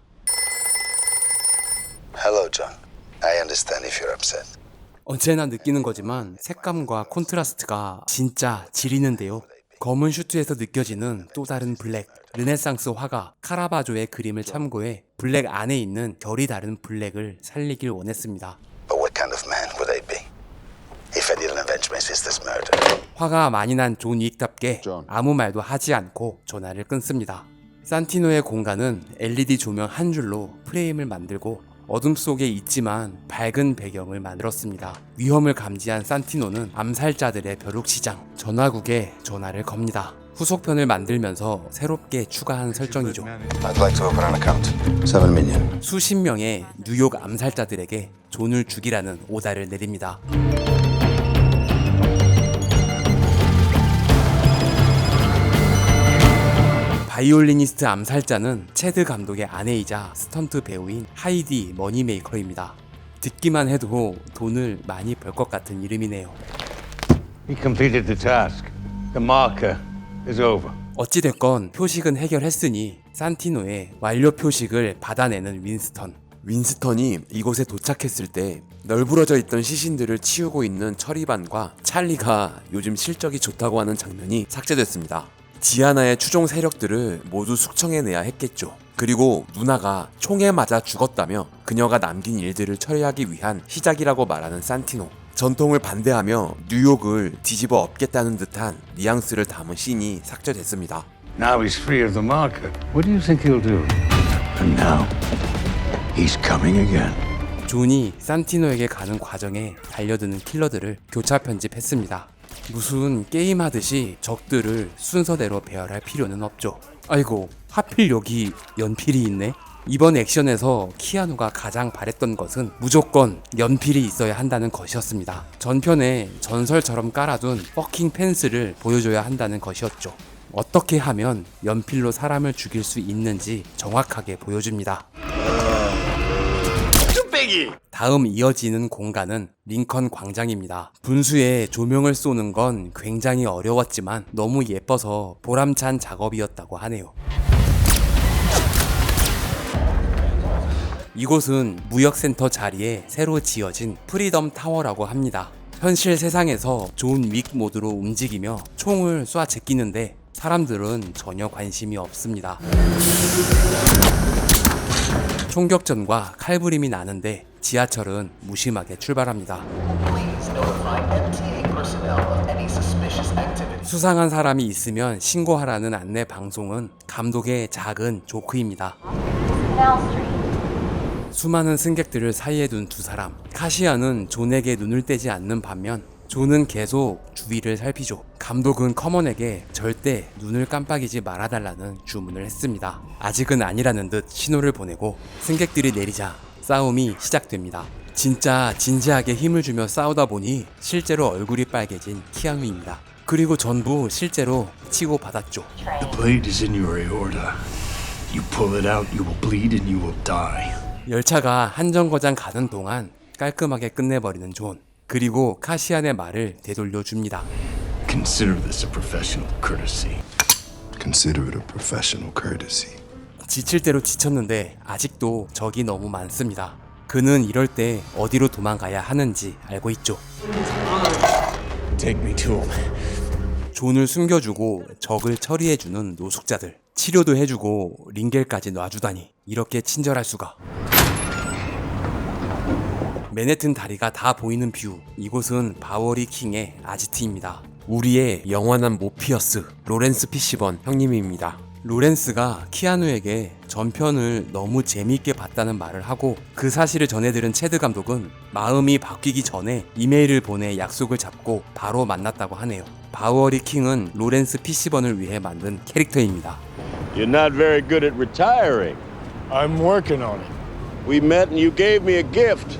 Hello, John. I understand if you're upset. 언제나 느끼는 거지만 색감과 콘트라스트가 진짜 지리는데요. 검은 슈트에서 느껴지는 또 다른 블랙. 르네상스 화가 카라바조의 그림을 참고해 블랙 안에 있는 결이 다른 블랙을 살리길 원했습니다. But what kind of man would I be if I didn't avenge my sister's murder? 화가 많이 난 존 윅답게 아무 말도 하지 않고 전화를 끊습니다. 산티노의 공간은 LED 조명 한 줄로 프레임을 만들고 어둠 속에 있지만 밝은 배경을 만들었습니다. 위험을 감지한 산티노는 암살자들의 벼룩시장 전화국에 전화를 겁니다. 후속편을 만들면서 새롭게 추가한 설정이죠. I'd like to open an account. 7 million. 수십 명의 뉴욕 암살자들에게 존을 죽이라는 오다를 내립니다. 바이올리니스트 암살자는 체드 감독의 아내이자 스턴트 배우인 하이디 머니메이커입니다. 듣기만 해도 돈을 많이 벌 것 같은 이름이네요. He completed the task. The marker is over. 어찌됐건 표식은 해결했으니 산티노의 완료 표식을 받아내는 윈스턴. 윈스턴이 이곳에 도착했을 때 널브러져 있던 시신들을 치우고 있는 처리반과 찰리가 요즘 실적이 좋다고 하는 장면이 삭제됐습니다. 지아나의 추종 세력들을 모두 숙청해내야 했겠죠. 그리고 누나가 총에 맞아 죽었다며 그녀가 남긴 일들을 처리하기 위한 시작이라고 말하는 산티노. 전통을 반대하며 뉴욕을 뒤집어 엎겠다는 듯한 뉘앙스를 담은 씬이 삭제됐습니다. Now he's free of the marker. What do you think he'll do? And now he's coming again. 존이 산티노에게 가는 과정에 달려드는 킬러들을 교차 편집했습니다. 무슨 게임하듯이 적들을 순서대로 배열할 필요는 없죠. 아이고, 하필 여기 연필이 있네? 이번 액션에서 키아누가 가장 바랬던 것은 무조건 연필이 있어야 한다는 것이었습니다. 전편에 전설처럼 깔아둔 퍼킹 펜스를 보여줘야 한다는 것이었죠. 어떻게 하면 연필로 사람을 죽일 수 있는지 정확하게 보여줍니다. 다음 이어지는 공간은 링컨 광장입니다. 분수에 조명을 쏘는 건 굉장히 어려웠지만 너무 예뻐서 보람찬 작업이었다고 하네요. 이곳은 무역센터 자리에 새로 지어진 프리덤 타워라고 합니다. 현실 세상에서 존 윅 모드로 움직이며 총을 쏴 제끼는데 사람들은 전혀 관심이 없습니다. 총격전과 칼부림이 나는데 지하철은 무심하게 출발합니다. 수상한 사람이 있으면 신고하라는 안내 방송은 감독의 작은 조크입니다. 수많은 승객들을 사이에 둔 두 사람. 카시아는 존에게 눈을 떼지 않는 반면 존은 계속 주위를 살피죠. 감독은 커먼에게 절대 눈을 깜빡이지 말아달라는 주문을 했습니다. 아직은 아니라는 듯 신호를 보내고 승객들이 내리자 싸움이 시작됩니다. 진짜 진지하게 힘을 주며 싸우다 보니 실제로 얼굴이 빨개진 키아누입니다. 그리고 전부 실제로 치고받았죠. The blade is in your aorta. You pull it out, you will bleed and you will die. 열차가 한정거장 가는 동안 깔끔하게 끝내버리는 존. 그리고 카시안의 말을 되돌려줍니다. Consider this a professional courtesy. Consider it a professional courtesy. 지칠 대로 지쳤는데 아직도 적이 너무 많습니다. 그는 이럴 때 어디로 도망가야 하는지 알고 있죠. Take me to him. 존을 숨겨주고 적을 처리해주는 노숙자들. 치료도 해주고 링겔까지 놔주다니 이렇게 친절할 수가. 맨해튼 다리가 다 보이는 뷰. 이곳은 바워리 킹의 아지트입니다. 우리의 영원한 모피어스 로렌스 피시번 형님입니다. 로렌스가 키아누에게 전편을 너무 재미있게 봤다는 말을 하고 그 사실을 전해들은 체드 감독은 마음이 바뀌기 전에 이메일을 보내 약속을 잡고 바로 만났다고 하네요. 바워리 킹은 로렌스 피시번을 위해 만든 캐릭터입니다. You're not very good at retiring. I'm working on it. We met and you gave me a gift.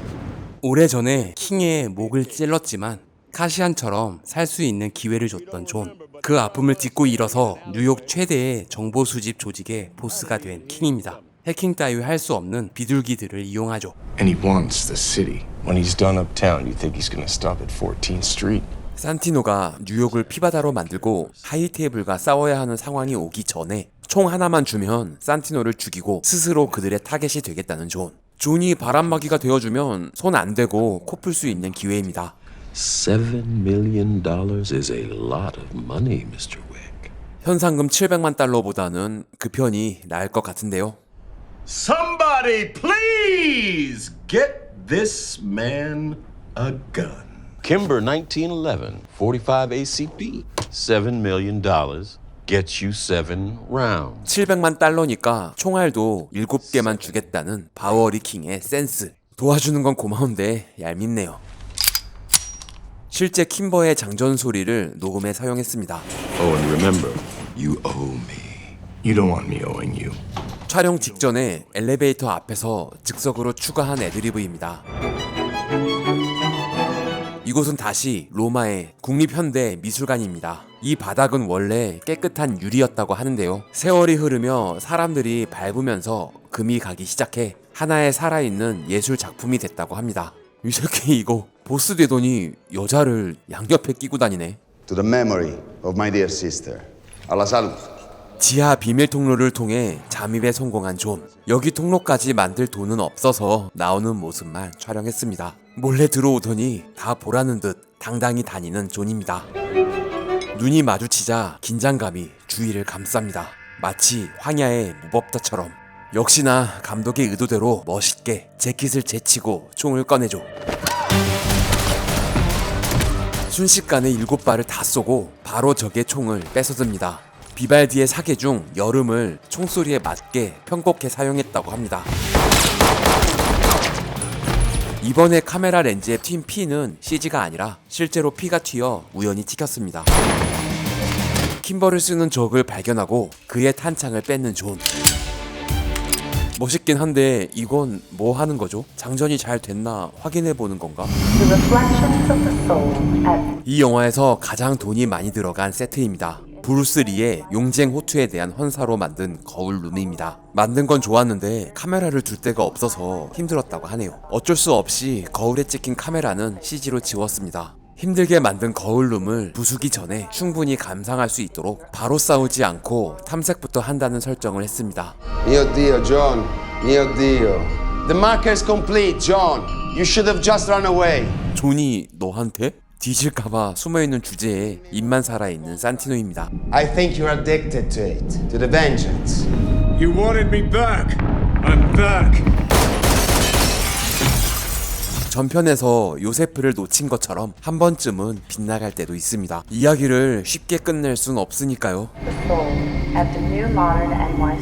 오래전에 킹의 목을 찔렀지만 카시안처럼 살 수 있는 기회를 줬던 존. 그 아픔을 딛고 일어서 뉴욕 최대의 정보 수집 조직의 보스가 된 킹입니다. 해킹 따위 할 수 없는 비둘기들을 이용하죠. And he wants the city. When he's done uptown, you think he's gonna stop at 14th Street? 산티노가 뉴욕을 피바다로 만들고 하이테이블과 싸워야 하는 상황이 오기 전에 총 하나만 주면 산티노를 죽이고 스스로 그들의 타겟이 되겠다는 존. 존이 바람막이가 되어주면 손 안 대고 코 풀 수 있는 기회입니다. $7 million is a lot of money, Mr. Wick. 현상금 700만 달러보다는 그 편이 나을 것 같은데요. Somebody please get this man a gun. Kimber 1911, 45 ACP, $7 million gets you 7 rounds. 700만 달러니까 총알도 7개만 주겠다는 바워리 킹의 센스. 도와주는 건 고마운데 얄밉네요. 실제 킴버의 장전 소리를 녹음에 사용했습니다. Oh, and remember, you owe me. You don't want me owing you. 촬영 직전에 엘리베이터 앞에서 즉석으로 추가한 애드리브입니다. 이곳은 다시 로마의 국립현대미술관입니다. 이 바닥은 원래 깨끗한 유리였다고 하는데요. 세월이 흐르며 사람들이 밟으면서 금이 가기 시작해 하나의 살아있는 예술 작품이 됐다고 합니다. 이 새끼 이거 보스 되더니 여자를 양옆에 끼고 다니네. To the memory of my dear sister. A la salud. 지하 비밀 통로를 통해 잠입에 성공한 존. 여기 통로까지 만들 돈은 없어서 나오는 모습만 촬영했습니다. 몰래 들어오더니 다 보라는 듯 당당히 다니는 존입니다. 눈이 마주치자 긴장감이 주위를 감쌉니다. 마치 황야의 무법자처럼. 역시나 감독의 의도대로 멋있게 재킷을 제치고 총을 꺼내죠. 순식간에 7발을 다 쏘고 바로 적의 총을 뺏어듭니다. 비발디의 사계 중 여름을 총소리에 맞게 편곡해 사용했다고 합니다. 이번에 카메라 렌즈에 튄 피는 CG가 아니라 실제로 피가 튀어 우연히 찍혔습니다. 킴버를 쓰는 적을 발견하고 그의 탄창을 뺏는 존. 멋있긴 한데 이건 뭐 하는 거죠? 장전이 잘 됐나 확인해 보는 건가? 이 영화에서 가장 돈이 많이 들어간 세트입니다. 브루스 리의 용쟁 호투에 대한 헌사로 만든 거울 룸입니다. 만든 건 좋았는데 카메라를 둘 데가 없어서 힘들었다고 하네요. 어쩔 수 없이 거울에 찍힌 카메라는 CG로 지웠습니다. 힘들게 만든 거울룸을 부수기 전에 충분히 감상할 수 있도록 바로 싸우지 않고 탐색부터 한다는 설정을 했습니다. Mio Dio, John. Mio Dio. The marker is complete, John. You should have just run away. 존이 너한테? 뒤질까봐 숨어있는 주제에 입만 살아있는 산티노입니다. I think you're addicted to it, to the vengeance. You wanted me back. I'm back. 전편에서 요세프를 놓친 것처럼 한 번쯤은 빗나갈 때도 있습니다. 이야기를 쉽게 끝낼 순 없으니까요.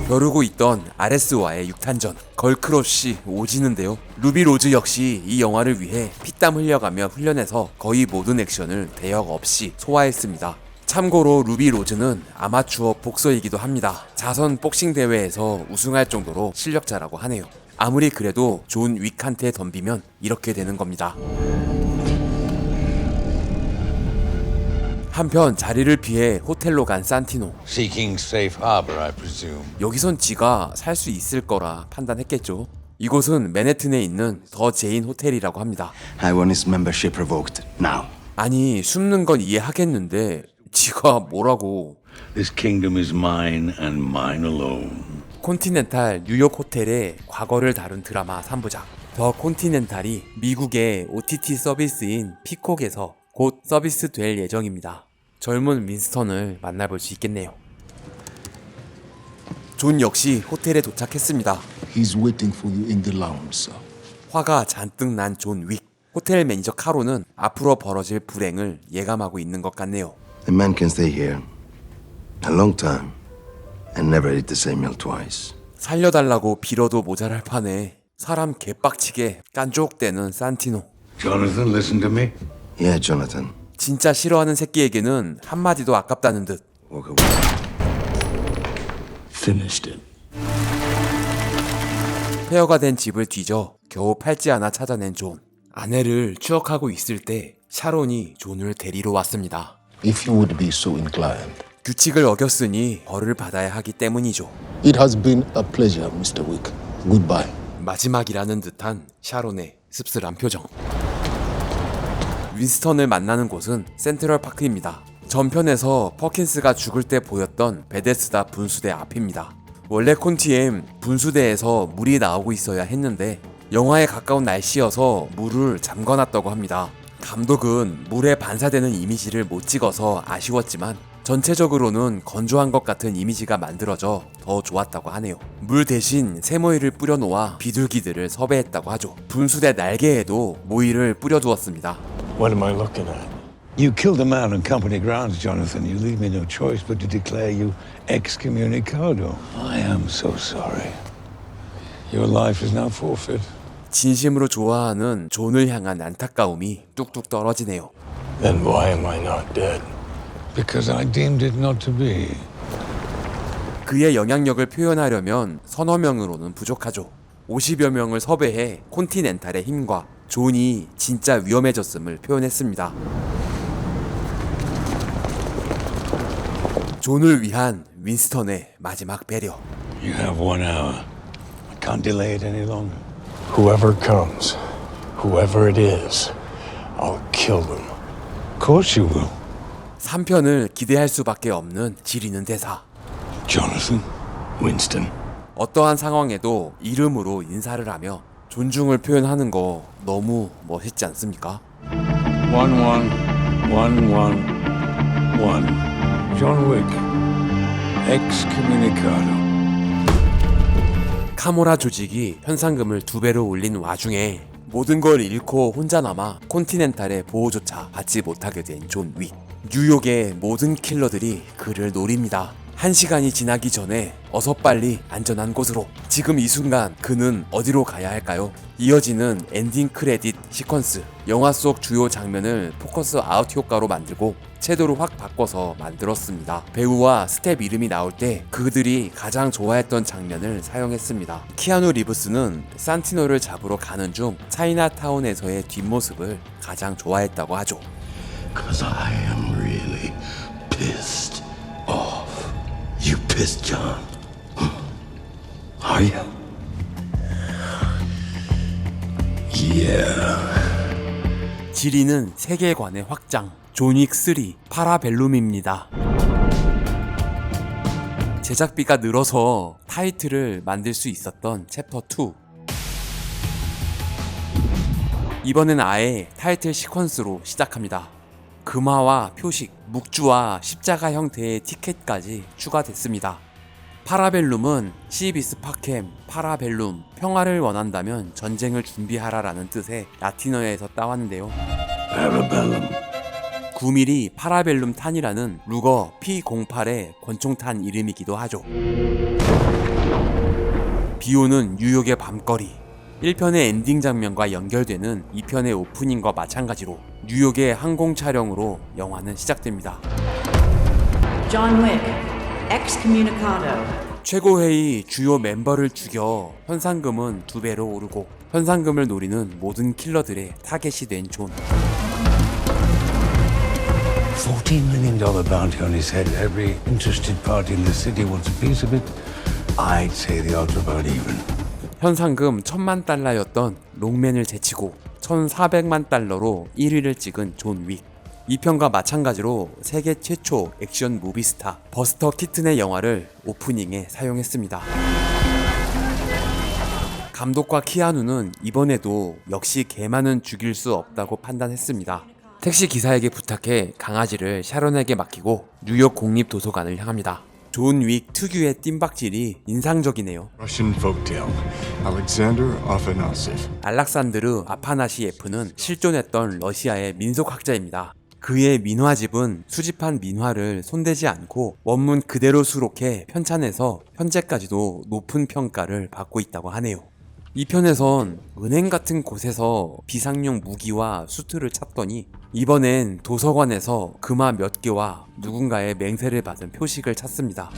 벼르고 있던 아레스와의 육탄전, 걸크러쉬 오지는데요. 루비 로즈 역시 이 영화를 위해 피땀 흘려가며 훈련해서 거의 모든 액션을 대역 없이 소화했습니다. 참고로 루비 로즈는 아마추어 복서이기도 합니다. 자선 복싱 대회에서 우승할 정도로 실력자라고 하네요. 아무리 그래도 존 윅한테 덤비면 이렇게 되는 겁니다. 한편 자리를 피해 호텔로 간 산티노. Seeking safe harbor, I presume. 여기선 지가 살 수 있을 거라 판단했겠죠. 이곳은 맨해튼에 있는 더 제인 호텔이라고 합니다. I want his membership revoked now. 아니 숨는 건 이해하겠는데 지가 뭐라고. This kingdom is mine and mine alone. 콘티넨탈 뉴욕 호텔의 과거를 다룬 드라마 3부작 더 콘티넨탈이 미국의 OTT 서비스인 피콕에서 곧 서비스 될 예정입니다. 젊은 윈스턴을 만나볼 수 있겠네요. 존 역시 호텔에 도착했습니다. He's waiting for you in the lounge, sir. 화가 잔뜩 난 존 윅. 호텔 매니저 카로는 앞으로 벌어질 불행을 예감하고 있는 것 같네요. The man can stay here a long time and never eat the same meal twice. 살려달라고 빌어도 모자랄 판에 사람 개빡치게 깐족대는 산티노. Jonathan, listen to me. Yeah, Jonathan. 진짜 싫어하는 새끼에게는 한마디도 아깝다는 듯. Walk away. Finished it. 폐허가 된 집을 뒤져 겨우 팔찌 하나 찾아낸 존. 아내를 추억하고 있을 때 샤론이 존을 데리러 왔습니다. If you would be so inclined. 규칙을 어겼으니 벌을 받아야 하기 때문이죠. It has been a pleasure, Mr. Wick. Goodbye. 마지막이라는 듯한 샤론의 씁쓸한 표정. 윈스턴을 만나는 곳은 센트럴 파크입니다. 전편에서 퍼킨스가 죽을 때 보였던 베데스다 분수대 앞입니다. 원래 콘티엠 분수대에서 물이 나오고 있어야 했는데 영화에 가까운 날씨여서 물을 잠궈놨다고 합니다. 감독은 물에 반사되는 이미지를 못 찍어서 아쉬웠지만 전체적으로는 건조한 것 같은 이미지가 만들어져 더 좋았다고 하네요. 물 대신 새모이를 뿌려놓아 비둘기들을 섭외했다고 하죠. 분수대 날개에도 모이를 뿌려두었습니다. What am I looking at? You killed a man on company grounds, Jonathan. You leave me no choice but to declare you excommunicado. I am so sorry. Your life is now forfeit. 진심으로 좋아하는 존을 향한 안타까움이 뚝뚝 떨어지네요. Then why am I not dead? Because I deemed it not to be. 그의 영향력을 표현하려면 서너 명으로는 부족하죠. 50여 명을 섭외해 콘티넨탈의 힘과 존이 진짜 위험해졌음을 표현했습니다. 존을 위한 윈스턴의 마지막 배려. You have 1 hour. I can't delay it any longer. Whoever comes, whoever it is, I'll kill them. Of course you will. 3편을 기대할 수밖에 없는 지리는 대사. Jonathan, Winston. 어떠한 상황에도 이름으로 인사를 하며 존중을 표현하는 거 너무 멋있지 않습니까? 1-1, 1-1, 1. John Wick, excommunicado. 카모라 조직이 현상금을 2배로 올린 와중에 모든 걸 잃고 혼자 남아 콘티넨탈의 보호조차 받지 못하게 된 존 윅. 뉴욕의 모든 킬러들이 그를 노립니다. 1시간이 지나기 전에 어서 빨리 안전한 곳으로. 지금 이 순간 그는 어디로 가야 할까요? 이어지는 엔딩 크레딧 시퀀스, 영화 속 주요 장면을 포커스 아웃 효과로 만들고 채도를 확 바꿔서 만들었습니다. 배우와 스텝 이름이 나올 때 그들이 가장 좋아했던 장면을 사용했습니다. 키아누 리브스는 산티노를 잡으러 가는 중 차이나타운에서의 뒷모습을 가장 좋아했다고 하죠. Cause I am really pissed off. You pissed, John? Are you? Yeah. 지리는 세계관의 확장, 존윅 3 파라벨룸입니다. 제작비가 늘어서 타이틀을 만들 수 있었던 챕터 2. 이번엔 아예 타이틀 시퀀스로 시작합니다. 금화와 표식, 묵주와 십자가 형태의 티켓까지 추가됐습니다. 파라벨룸은 시비스 파켐, 파라벨룸, 평화를 원한다면 전쟁을 준비하라라는 뜻의 라틴어에서 따왔는데요. 9mm 파라벨룸 탄이라는 루거 P08의 권총탄 이름이기도 하죠. 비오는 뉴욕의 밤거리. 1편의 엔딩 장면과 연결되는 2편의 오프닝과 마찬가지로 뉴욕의 항공 촬영으로 영화는 시작됩니다. John Wick, excommunicado. 최고회의 주요 멤버를 죽여 현상금은 2배로 오르고 현상금을 노리는 모든 킬러들의 타겟이 된 존. $14 million bounty on his head. Every interested party in the city wants a piece of it. I'd say the odds are about even. 현상금 $10,000,000였던 롱맨을 제치고 $1,400만 1위를 찍은 존 윅. 2편과 마찬가지로 세계 최초 액션 무비 스타 버스터 키튼의 영화를 오프닝에 사용했습니다. 감독과 키아누는 이번에도 역시 개만은 죽일 수 없다고 판단했습니다. 택시 기사에게 부탁해 강아지를 샤론에게 맡기고 뉴욕 공립도서관을 향합니다. 존 윅 특유의 뜀박질이 인상적이네요. Russian folktale. Alexander Afanasyev. 알락산드르 아파나시예프는 실존했던 러시아의 민속학자입니다. 그의 민화집은 수집한 민화를 손대지 않고 원문 그대로 수록해 편찬해서 현재까지도 높은 평가를 받고 있다고 하네요. 이 편에선 은행 같은 곳에서 비상용 무기와 수트를 찾더니 이번엔 도서관에서 금화 몇 개와 누군가의 맹세를 받은 표식을 찾습니다.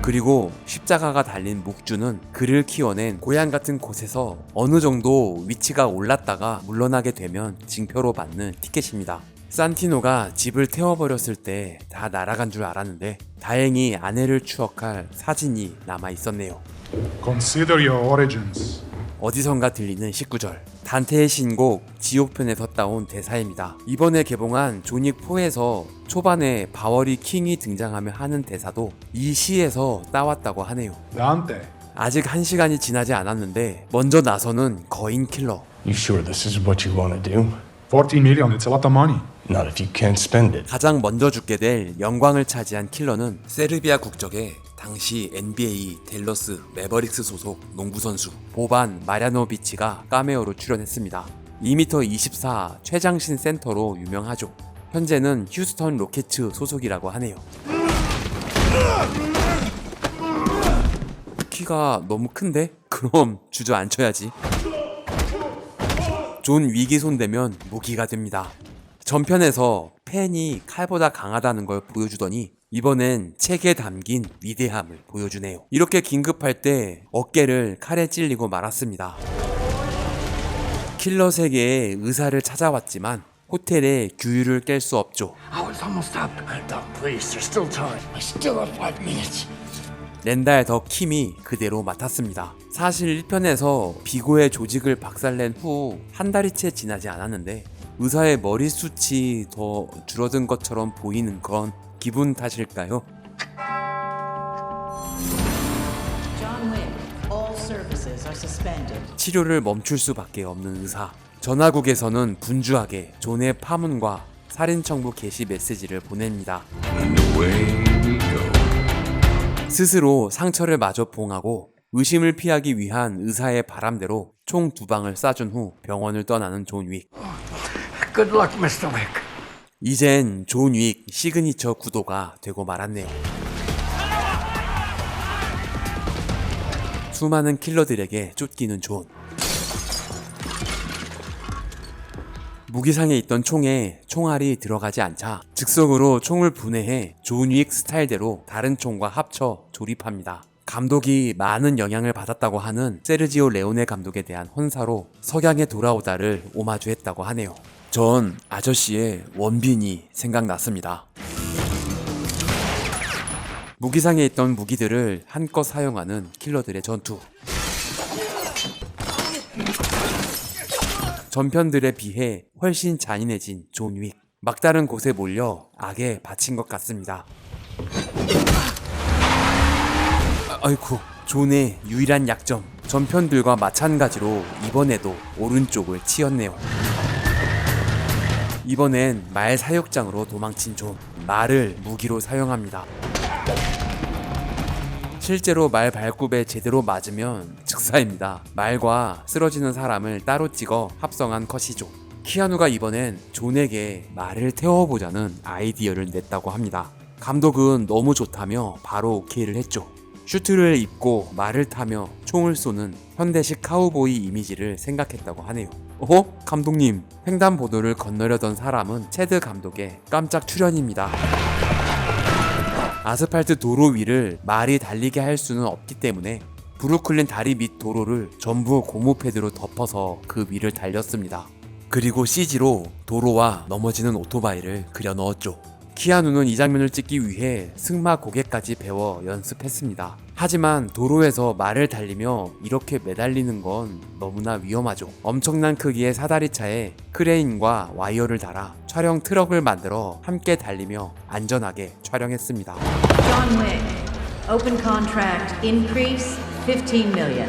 그리고 십자가가 달린 묵주는 그를 키워낸 고향 같은 곳에서 어느 정도 위치가 올랐다가 물러나게 되면 징표로 받는 티켓입니다. 산티노가 집을 태워버렸을 때 다 날아간 줄 알았는데 다행히 아내를 추억할 사진이 남아 있었네요. Consider your origins. 어디선가 들리는 19절. 단테의 신곡 지옥편에서 따온 대사입니다. 이번에 개봉한 존윅 4에서 초반에 바워리 킹이 등장하며 하는 대사도 이 시에서 따왔다고 하네요. Dante. 아직 1시간이 지나지 않았는데 먼저 나서는 거인 킬러. You sure this is what you want to do? 14 million, it's a lot of money. Not if you can't spend it. 가장 먼저 죽게 될 영광을 차지한 킬러는 세르비아 국적의 당시 NBA 댈러스 매버릭스 소속 농구선수 보반 마리아노비치가 카메오로 출연했습니다. 2m24 최장신 센터로 유명하죠. 현재는 휴스턴 로켓츠 소속이라고 하네요. 키가 너무 큰데? 그럼 주저앉혀야지. 존 윅이 손대면 무기가 됩니다. 전편에서 펜이 칼보다 강하다는 걸 보여주더니 이번엔 책에 담긴 위대함을 보여주네요. 이렇게 긴급할 때 어깨를 칼에 찔리고 말았습니다. 킬러 세계의 의사를 찾아왔지만 호텔의 규율을 깰 수 없죠. I was almost up. Please, there's still time. I still have 5 minutes. 렌달 더 킴이 그대로 맡았습니다. 사실 1편에서 비고의 조직을 박살낸 후 한 달이 채 지나지 않았는데 의사의 머리숱이 더 줄어든 것처럼 보이는 건 기분 탓일까요? John Wick, all services are suspended. 치료를 멈출 수밖에 없는 의사. 전화국에서는 분주하게 존의 파문과 살인 청부 게시 메시지를 보냅니다. 스스로 상처를 마저 봉하고 의심을 피하기 위한 의사의 바람대로 총 2방을 쏴준 후 병원을 떠나는 존 윅. Good luck, Mr. Wick. 이젠 존 윅 시그니처 구도가 되고 말았네요. 수많은 킬러들에게 쫓기는 존. 무기상에 있던 총에 총알이 들어가지 않자 즉석으로 총을 분해해 존 윅 스타일대로 다른 총과 합쳐 조립합니다. 감독이 많은 영향을 받았다고 하는 세르지오 레오네 감독에 대한 헌사로 석양에 돌아오다를 오마주했다고 하네요. 전 아저씨의 원빈이 생각났습니다. 무기상에 있던 무기들을 한껏 사용하는 킬러들의 전투. 전편들에 비해 훨씬 잔인해진 존 윅. 막다른 곳에 몰려 악에 바친 것 같습니다. 아이쿠, 존의 유일한 약점. 전편들과 마찬가지로 이번에도 오른쪽을 치였네요. 이번엔 말 사육장으로 도망친 존. 말을 무기로 사용합니다. 실제로 말 발굽에 제대로 맞으면 즉사입니다. 말과 쓰러지는 사람을 따로 찍어 합성한 컷이죠. 키아누가 이번엔 존에게 말을 태워보자는 아이디어를 냈다고 합니다. 감독은 너무 좋다며 바로 오케이를 했죠. 슈트를 입고 말을 타며 총을 쏘는 현대식 카우보이 이미지를 생각했다고 하네요. 감독님, 횡단보도를 건너려던 사람은 체드 감독의 깜짝 출연입니다. 아스팔트 도로 위를 말이 달리게 할 수는 없기 때문에 브루클린 다리 밑 도로를 전부 고무 패드로 덮어서 그 위를 달렸습니다. 그리고 CG로 도로와 넘어지는 오토바이를 그려 넣었죠. 키아누는 이 장면을 찍기 위해 승마 고개까지 배워 연습했습니다. 하지만 도로에서 말을 달리며 이렇게 매달리는 건 너무나 위험하죠. 엄청난 크기의 사다리차에 크레인과 와이어를 달아 촬영 트럭을 만들어 함께 달리며 안전하게 촬영했습니다. John Wick. Open contract increase 15 million.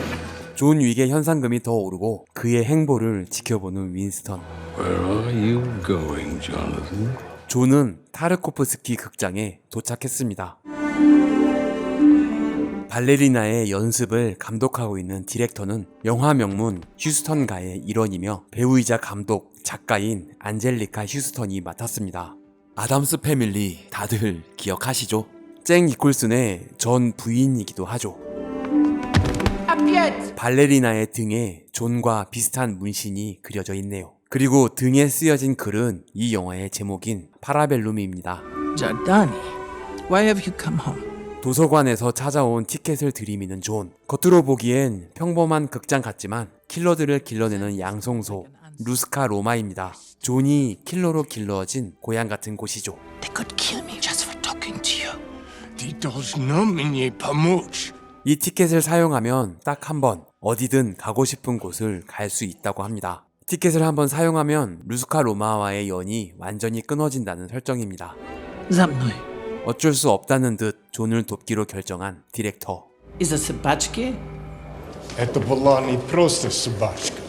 존 윅의 현상금이 더 오르고 그의 행보를 지켜보는 윈스턴. Where are you going, Jonathan? 존은 타르코프스키 극장에 도착했습니다. 발레리나의 연습을 감독하고 있는 디렉터는 영화 명문 휴스턴가의 일원이며 배우이자 감독, 작가인 안젤리카 휴스턴이 맡았습니다. 아담스 패밀리 다들 기억하시죠? 잭 니콜슨의 전 부인이기도 하죠. 발레리나의 등에 존과 비슷한 문신이 그려져 있네요. 그리고 등에 쓰여진 글은 이 영화의 제목인 파라벨룸입니다. Giordani, why have you come home? 도서관에서 찾아온 티켓을 들이미는 존. 겉으로 보기엔 평범한 극장 같지만 킬러들을 길러내는 양성소 루스카 로마입니다. 존이 킬러로 길러진 고향 같은 곳이죠. They could kill me just for talking to you. 이 티켓을 사용하면 딱 한 번 어디든 가고 싶은 곳을 갈 수 있다고 합니다. 티켓을 한번 사용하면 루스카 로마와의 연이 완전히 끊어진다는 설정입니다. 어쩔 수 없다는 듯 존을 돕기로 결정한 디렉터. Is a собачки? Это была не просто собачка.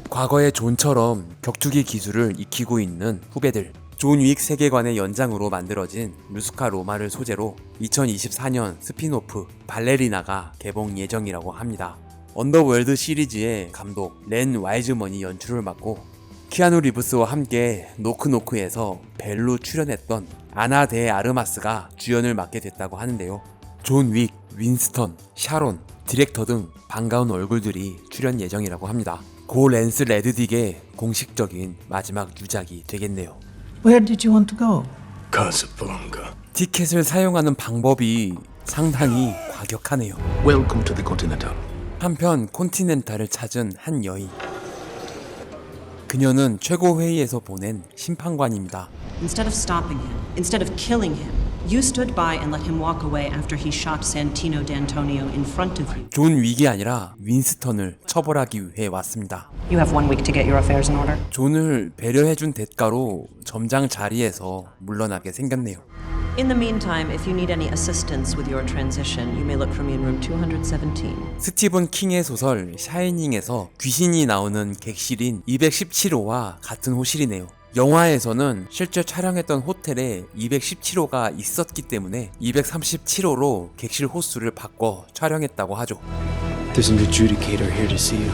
과거의 존처럼 격투기 기술을 익히고 있는 후배들. 존 윅 세계관의 연장으로 만들어진 루스카 로마를 소재로 2024년 스핀오프 발레리나가 개봉 예정이라고 합니다. 언더월드 시리즈의 감독 렌 와이즈먼이 연출을 맡고 키아누 리브스와 함께 노크노크에서 벨로 출연했던 아나 데 아르마스가 주연을 맡게 됐다고 하는데요. 존 윅, 윈스턴, 샤론, 디렉터 등 반가운 얼굴들이 출연 예정이라고 합니다. 고 랜스 레드딕의 공식적인 마지막 유작이 되겠네요. Where did you want to go? Casablanca. 티켓을 사용하는 방법이 상당히 과격하네요. Welcome to the Continental. 한편 콘티넨탈을 찾은 한 여인. 그녀는 최고회의에서 보낸 심판관입니다. Instead of stopping him, instead of killing him, you stood by and let him walk away after he shot Santino D'Antonio in front of you. 존 윅이 아니라 윈스턴을 처벌하기 위해 왔습니다. You have 1 week to get your affairs in order. 존을 배려해준 대가로 점장 자리에서 물러나게 생겼네요. In the meantime, if you need any assistance with your transition, you may look for me in room 217. 스티븐 킹의 소설 샤이닝에서 귀신이 나오는 객실인 217호와 같은 호실이네요. 영화에서는 실제 촬영했던 호텔에 217호가 있었기 때문에 237호로 객실 호수를 바꿔 촬영했다고 하죠. There's an adjudicator here to see you.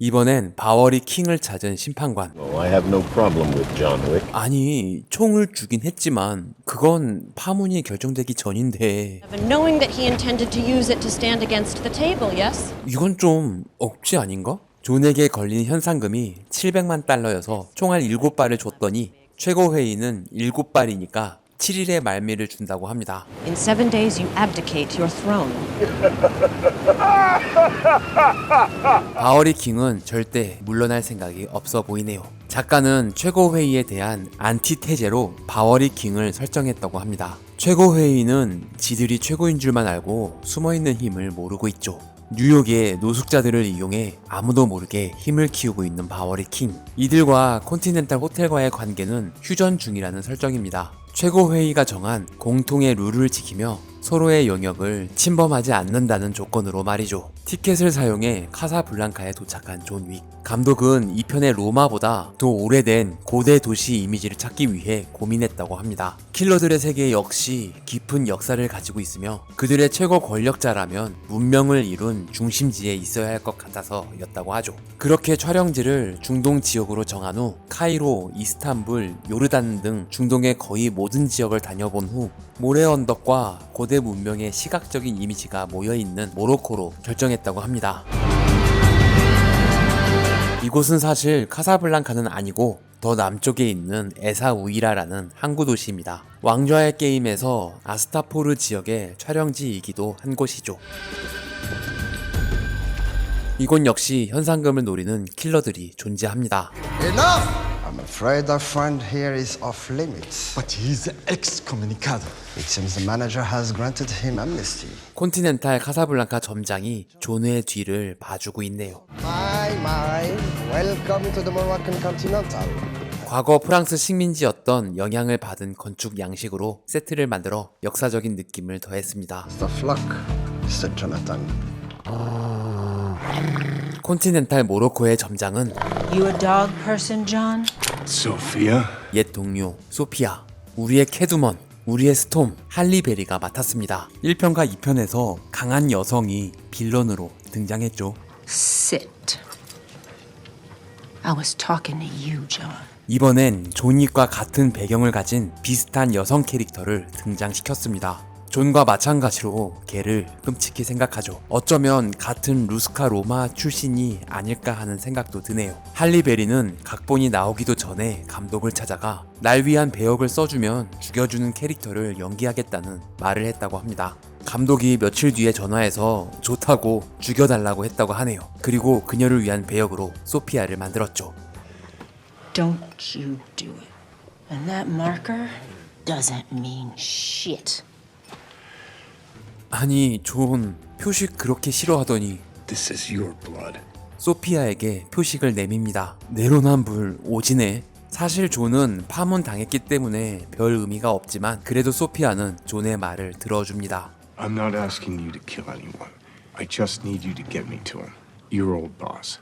이번엔 바워리 킹을 찾은 심판관. I have no problem with John Wick. 아니, 총을 주긴 했지만 그건 파문이 결정되기 전인데 Knowing that he intended to use it to stand against the table, yes? 이건 좀 억지 아닌가? 존에게 걸린 현상금이 700만 달러여서 총알 7발을 줬더니 최고 회의는 7발이니까 7일의 말미를 준다고 합니다. In 7 days, you abdicate your throne. 바워리 킹은 절대 물러날 생각이 없어 보이네요. 작가는 최고회의에 대한 안티테제로 바워리 킹을 설정했다고 합니다. 최고회의는 지들이 최고인 줄만 알고 숨어있는 힘을 모르고 있죠. 뉴욕의 노숙자들을 이용해 아무도 모르게 힘을 키우고 있는 바워리 킹. 이들과 콘티넨탈 호텔과의 관계는 휴전 중이라는 설정입니다. 최고회의가 정한 공통의 룰을 지키며 서로의 영역을 침범하지 않는다는 조건으로 말이죠. 티켓을 사용해 카사블랑카에 도착한 존 윅. 감독은 이 편의 로마보다 더 오래된 고대 도시 이미지를 찾기 위해 고민했다고 합니다. 킬러들의 세계 역시 깊은 역사를 가지고 있으며 그들의 최고 권력자라면 문명을 이룬 중심지에 있어야 할 것 같아서였다고 하죠. 그렇게 촬영지를 중동 지역으로 정한 후 카이로, 이스탄불, 요르단 등 중동의 거의 모든 지역을 다녀본 후 모래 언덕과 고대 문명의 시각적인 이미지가 모여있는 모로코로 결정했다고 합니다. 이곳은 사실 카사블랑카는 아니고 더 남쪽에 있는 에사우이라라는 항구 도시입니다. 왕좌의 게임에서 아스타포르 지역의 촬영지이기도 한 곳이죠. 이곳 역시 현상금을 노리는 킬러들이 존재합니다. Enough! I'm afraid our friend here is off limits. But he's excommunicado. It seems the manager has granted him amnesty. 콘티넨탈 카사블랑카 점장이 존의 뒤를 봐주고 있네요. My, welcome to the Moroccan Continental. 과거 프랑스 식민지였던 영향을 받은 건축 양식으로 세트를 만들어 역사적인 느낌을 더했습니다. Mr. Flock, Mr. Jonathan. 콘티넨탈 모로코의 점장은 You a dog person, John? Sophia? 옛 동료 소피아, 우리의 캐두먼, 우리의 스톰, 할리베리가 맡았습니다. 1편과 2편에서 강한 여성이 빌런으로 등장했죠. Sit. I was talking to you, John. 이번엔 존윅과 같은 배경을 가진 비슷한 여성 캐릭터를 등장시켰습니다. 존과 마찬가지로 걔를 끔찍히 생각하죠. 어쩌면 같은 루스카 로마 출신이 아닐까 하는 생각도 드네요. 할리베리는 각본이 나오기도 전에 감독을 찾아가 날 위한 배역을 써주면 죽여주는 캐릭터를 연기하겠다는 말을 했다고 합니다. 감독이 며칠 뒤에 전화해서 좋다고 죽여달라고 했다고 하네요. 그리고 그녀를 위한 배역으로 소피아를 만들었죠. Don't you do it. And that marker doesn't mean shit. 아니, 존 표식 그렇게 싫어하더니 This is your blood. 소피아에게 표식을 내밉니다. 내로남불 오지네. 사실 존은 파문 당했기 때문에 별 의미가 없지만 그래도 소피아는 존의 말을 들어줍니다. I'm not asking you to kill anyone. I just need you to get me to him. Your old boss.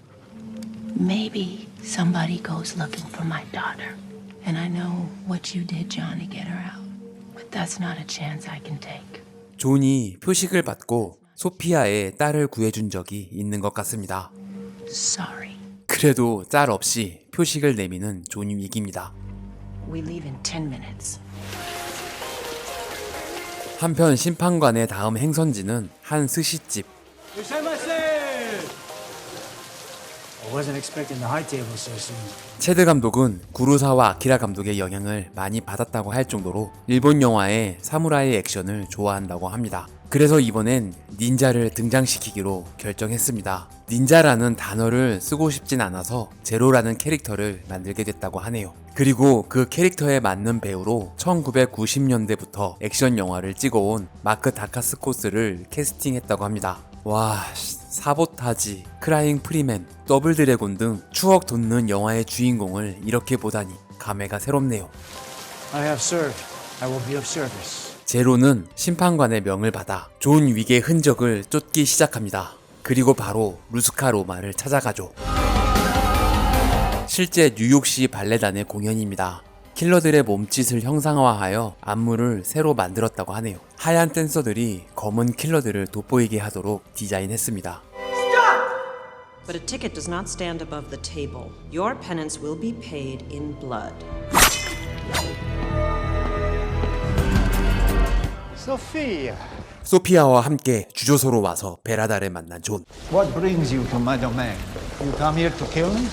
Maybe somebody goes looking for my daughter. And I know what you did, John, to get her out. But that's not a chance I can take. 존이 표식을 받고 소피아의 딸을 구해준 적이 있는 것 같습니다. Sorry. 그래도 짤 없이 표식을 내미는 존 윅입니다. We leave in 10 minutes. 한편 심판관의 다음 행선지는 한 스시집. 체드 감독은 구로사와 아키라 감독의 영향을 많이 받았다고 할 정도로 일본 영화의 사무라이 액션을 좋아한다고 합니다. 그래서 이번엔 닌자를 등장시키기로 결정했습니다. 닌자라는 단어를 쓰고 싶진 않아서 제로라는 캐릭터를 만들게 됐다고 하네요. 그리고 그 캐릭터에 맞는 배우로 1990년대부터 액션 영화를 찍어온 마크 다카스코스를 캐스팅했다고 합니다. 와, 사보타지, 크라잉 프리맨, 더블 드래곤 등 추억 돋는 영화의 주인공을 이렇게 보다니 감회가 새롭네요. I have served. I will be of service. 제로는 심판관의 명을 받아 존 윅의 흔적을 쫓기 시작합니다. 그리고 바로 루스카 로마를 찾아가죠. 실제 뉴욕시 발레단의 공연입니다. 킬러들의 몸짓을 형상화하여 안무를 새로 만들었다고 하네요. 하얀 댄서들이 검은 킬러들을 돋보이게 하도록 디자인했습니다. But a ticket does not stand above the table. Your penance will be paid in blood. Sophia, 소피아와 함께 주조소로 와서 베라다를 만난 존. what brings you to my domain? You come here to kill me?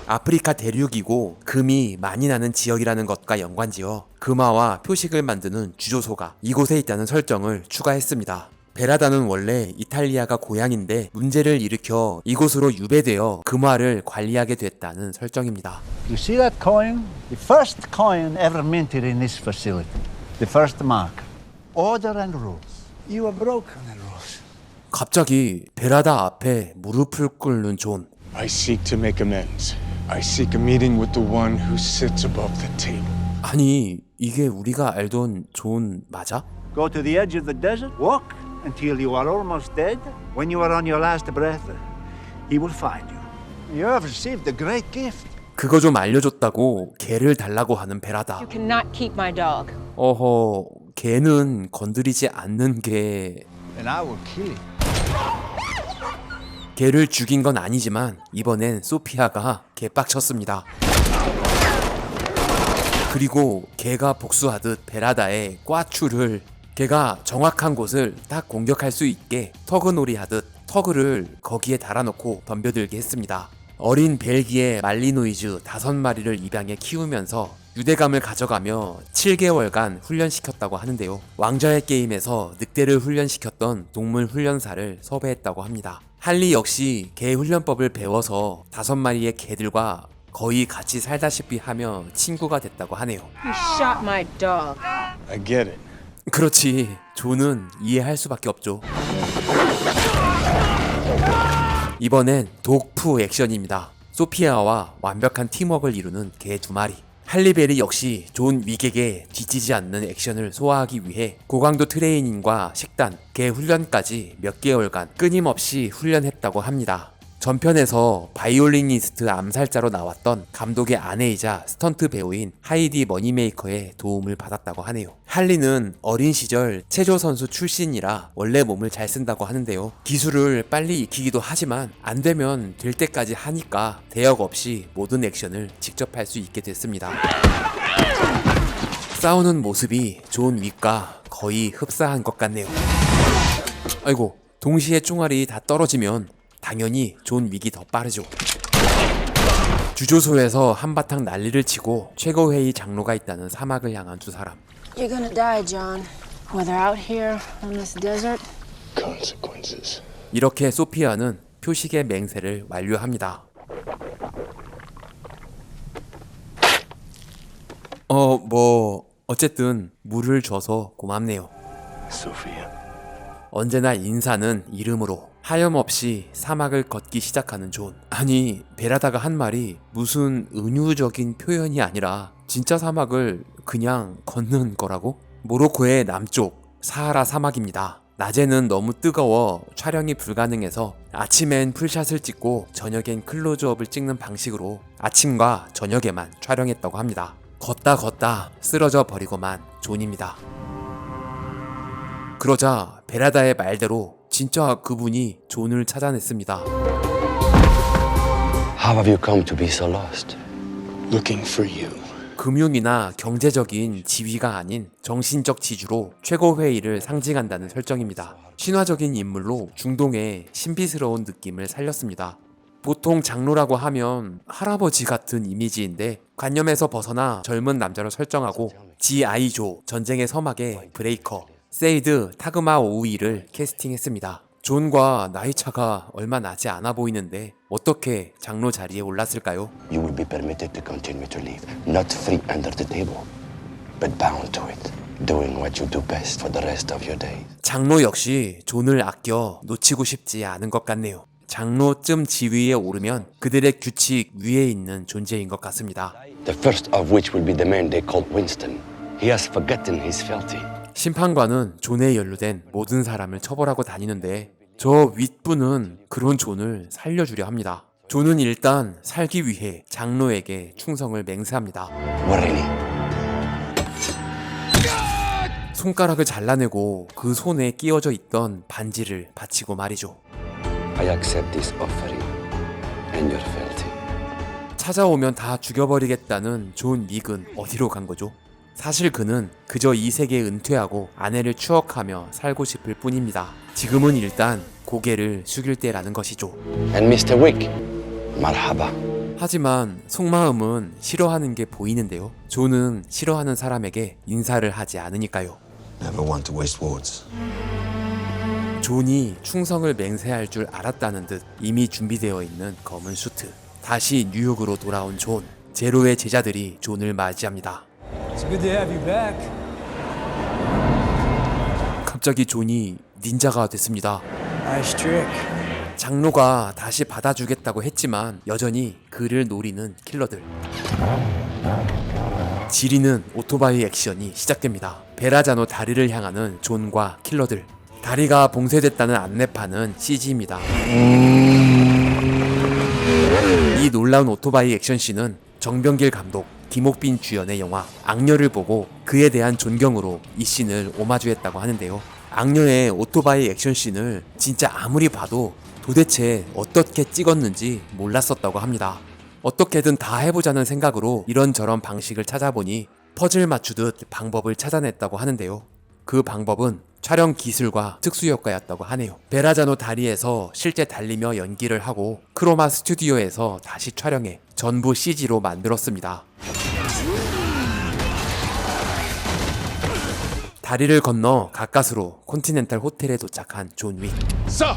아프리카 대륙이고 금이 많이 나는 지역이라는 것과 연관지어 금화와 표식을 만드는 주조소가 이곳에 있다는 설정을 추가했습니다. 베라다는 원래 이탈리아가 고향인데 문제를 일으켜 이곳으로 유배되어 금화를 관리하게 됐다는 설정입니다. You see that coin? The first coin ever minted in this facility. The first mark. Order and rules. You are broken the rules. 갑자기 베라다 앞에 무릎을 꿇는 존. I seek to make amends. I seek a meeting with the one who sits above the table. 아니 이게 우리가 알던 존 맞아? Go to the edge of the desert, walk until you are almost dead. When you are on your last breath, he will find you. You have received a great gift. 그거 좀 알려줬다고 개를 달라고 하는 베라다. You cannot keep my dog. 어허, 개는 건드리지 않는 개. And I will kill it. 개를 죽인 건 아니지만 이번엔 소피아가 개빡쳤습니다. 그리고 개가 복수하듯 베라다의 꽈추를 개가 정확한 곳을 딱 공격할 수 있게 터그놀이 하듯 터그를 거기에 달아놓고 덤벼들게 했습니다. 어린 벨기에 말리노이즈 5마리를 입양해 키우면서 유대감을 가져가며 7개월간 훈련시켰다고 하는데요. 왕좌의 게임에서 늑대를 훈련시켰던 동물 훈련사를 섭외했다고 합니다. 할리 역시 개 훈련법을 배워서 5마리의 개들과 거의 같이 살다시피 하며 친구가 됐다고 하네요. You shot my dog. I get it. 그렇지, 존은 이해할 수밖에 없죠. 이번엔 독프 액션입니다. 소피아와 완벽한 팀워크를 이루는 개 2마리. 할리베리 역시 존 윅에게 뒤지지 않는 액션을 소화하기 위해 고강도 트레이닝과 식단, 개 훈련까지 몇 개월간 끊임없이 훈련했다고 합니다. 전편에서 바이올리니스트 암살자로 나왔던 감독의 아내이자 스턴트 배우인 하이디 머니메이커의 도움을 받았다고 하네요. 할리는 어린 시절 체조 선수 출신이라 원래 몸을 잘 쓴다고 하는데요. 기술을 빨리 익히기도 하지만 안 되면 될 때까지 하니까 대역 없이 모든 액션을 직접 할 수 있게 됐습니다. 싸우는 모습이 존 윅과 거의 흡사한 것 같네요. 아이고, 동시에 총알이 다 떨어지면 당연히 존 윅이 더 빠르죠. 주조소에서 한바탕 난리를 치고 최고회의 장로가 있다는 사막을 향한 두 사람. You're gonna die, John. Whether out here on this desert. Consequences. 이렇게 소피아는 표식의 맹세를 완료합니다. 어쨌든 물을 줘서 고맙네요. Sophia. 언제나 인사는 이름으로. 하염없이 사막을 걷기 시작하는 존. 아니, 베라다가 한 말이 무슨 은유적인 표현이 아니라 진짜 사막을 그냥 걷는 거라고? 모로코의 남쪽 사하라 사막입니다. 낮에는 너무 뜨거워 촬영이 불가능해서 아침엔 풀샷을 찍고 저녁엔 클로즈업을 찍는 방식으로 아침과 저녁에만 촬영했다고 합니다. 걷다 쓰러져 버리고만 존입니다. 그러자 베라다의 말대로 진짜 그분이 존을 찾아냈습니다. How have you come to be so lost? Looking for you. 금융이나 경제적인 지위가 아닌 정신적 지주로 최고회의를 상징한다는 설정입니다. 신화적인 인물로 중동의 신비스러운 느낌을 살렸습니다. 보통 장로라고 하면 할아버지 같은 이미지인데 관념에서 벗어나 젊은 남자로 설정하고 G.I.조 전쟁의 서막의 브레이커 세이드 타그마 오우이를 캐스팅했습니다. 존과 나이차가 얼마 나지 않아 보이는데 어떻게 장로 자리에 올랐을까요? You will be permitted to continue to live, not free under the table, but bound to it, doing what you do best for the rest of your days. 장로 역시 존을 아껴 놓치고 싶지 않은 것 같네요. 장로쯤 지위에 오르면 그들의 규칙 위에 있는 존재인 것 같습니다. The first of which will be the man they called Winston. He has forgotten his fealty. 심판관은 존에 연루된 모든 사람을 처벌하고 다니는데 저 윗분은 그런 존을 살려주려 합니다. 존은 일단 살기 위해 장로에게 충성을 맹세합니다. 손가락을 잘라내고 그 손에 끼워져 있던 반지를 바치고 말이죠. I accept this offering And you're filthy. 찾아오면 다 죽여버리겠다는 존 윅은 어디로 간 거죠? 사실 그는 그저 이 세계에 은퇴하고 아내를 추억하며 살고 싶을 뿐입니다. 지금은 일단 고개를 숙일 때라는 것이죠. And Mr. Wick, marhaba. 하지만 속마음은 싫어하는 게 보이는데요. 존은 싫어하는 사람에게 인사를 하지 않으니까요. Never want to waste words. 존이 충성을 맹세할 줄 알았다는 듯 이미 준비되어 있는 검은 수트. 다시 뉴욕으로 돌아온 존. 제로의 제자들이 존을 맞이합니다. It's good to have you back. 갑자기 존이 닌자가 됐습니다. Nice trick. 장로가 다시 받아주겠다고 했지만 여전히 그를 노리는 킬러들. 지리는 오토바이 액션이 시작됩니다. 베라자노 다리를 향하는 존과 킬러들. 다리가 봉쇄됐다는 안내판은 CG입니다. 이 놀라운 오토바이 액션씬은 정병길 감독, 김옥빈 주연의 영화 악녀를 보고 그에 대한 존경으로 이 씬을 오마주했다고 하는데요. 악녀의 오토바이 액션씬을 진짜 아무리 봐도 도대체 어떻게 찍었는지 몰랐었다고 합니다. 어떻게든 다 해보자는 생각으로 이런저런 방식을 찾아보니 퍼즐 맞추듯 방법을 찾아냈다고 하는데요. 그 방법은 촬영 기술과 특수효과였다고 하네요. 베라자노 다리에서 실제 달리며 연기를 하고 크로마 스튜디오에서 다시 촬영해 전부 CG로 만들었습니다. 다리를 건너 가까스로 콘티넨탈 호텔에 도착한 존 윅. Sir,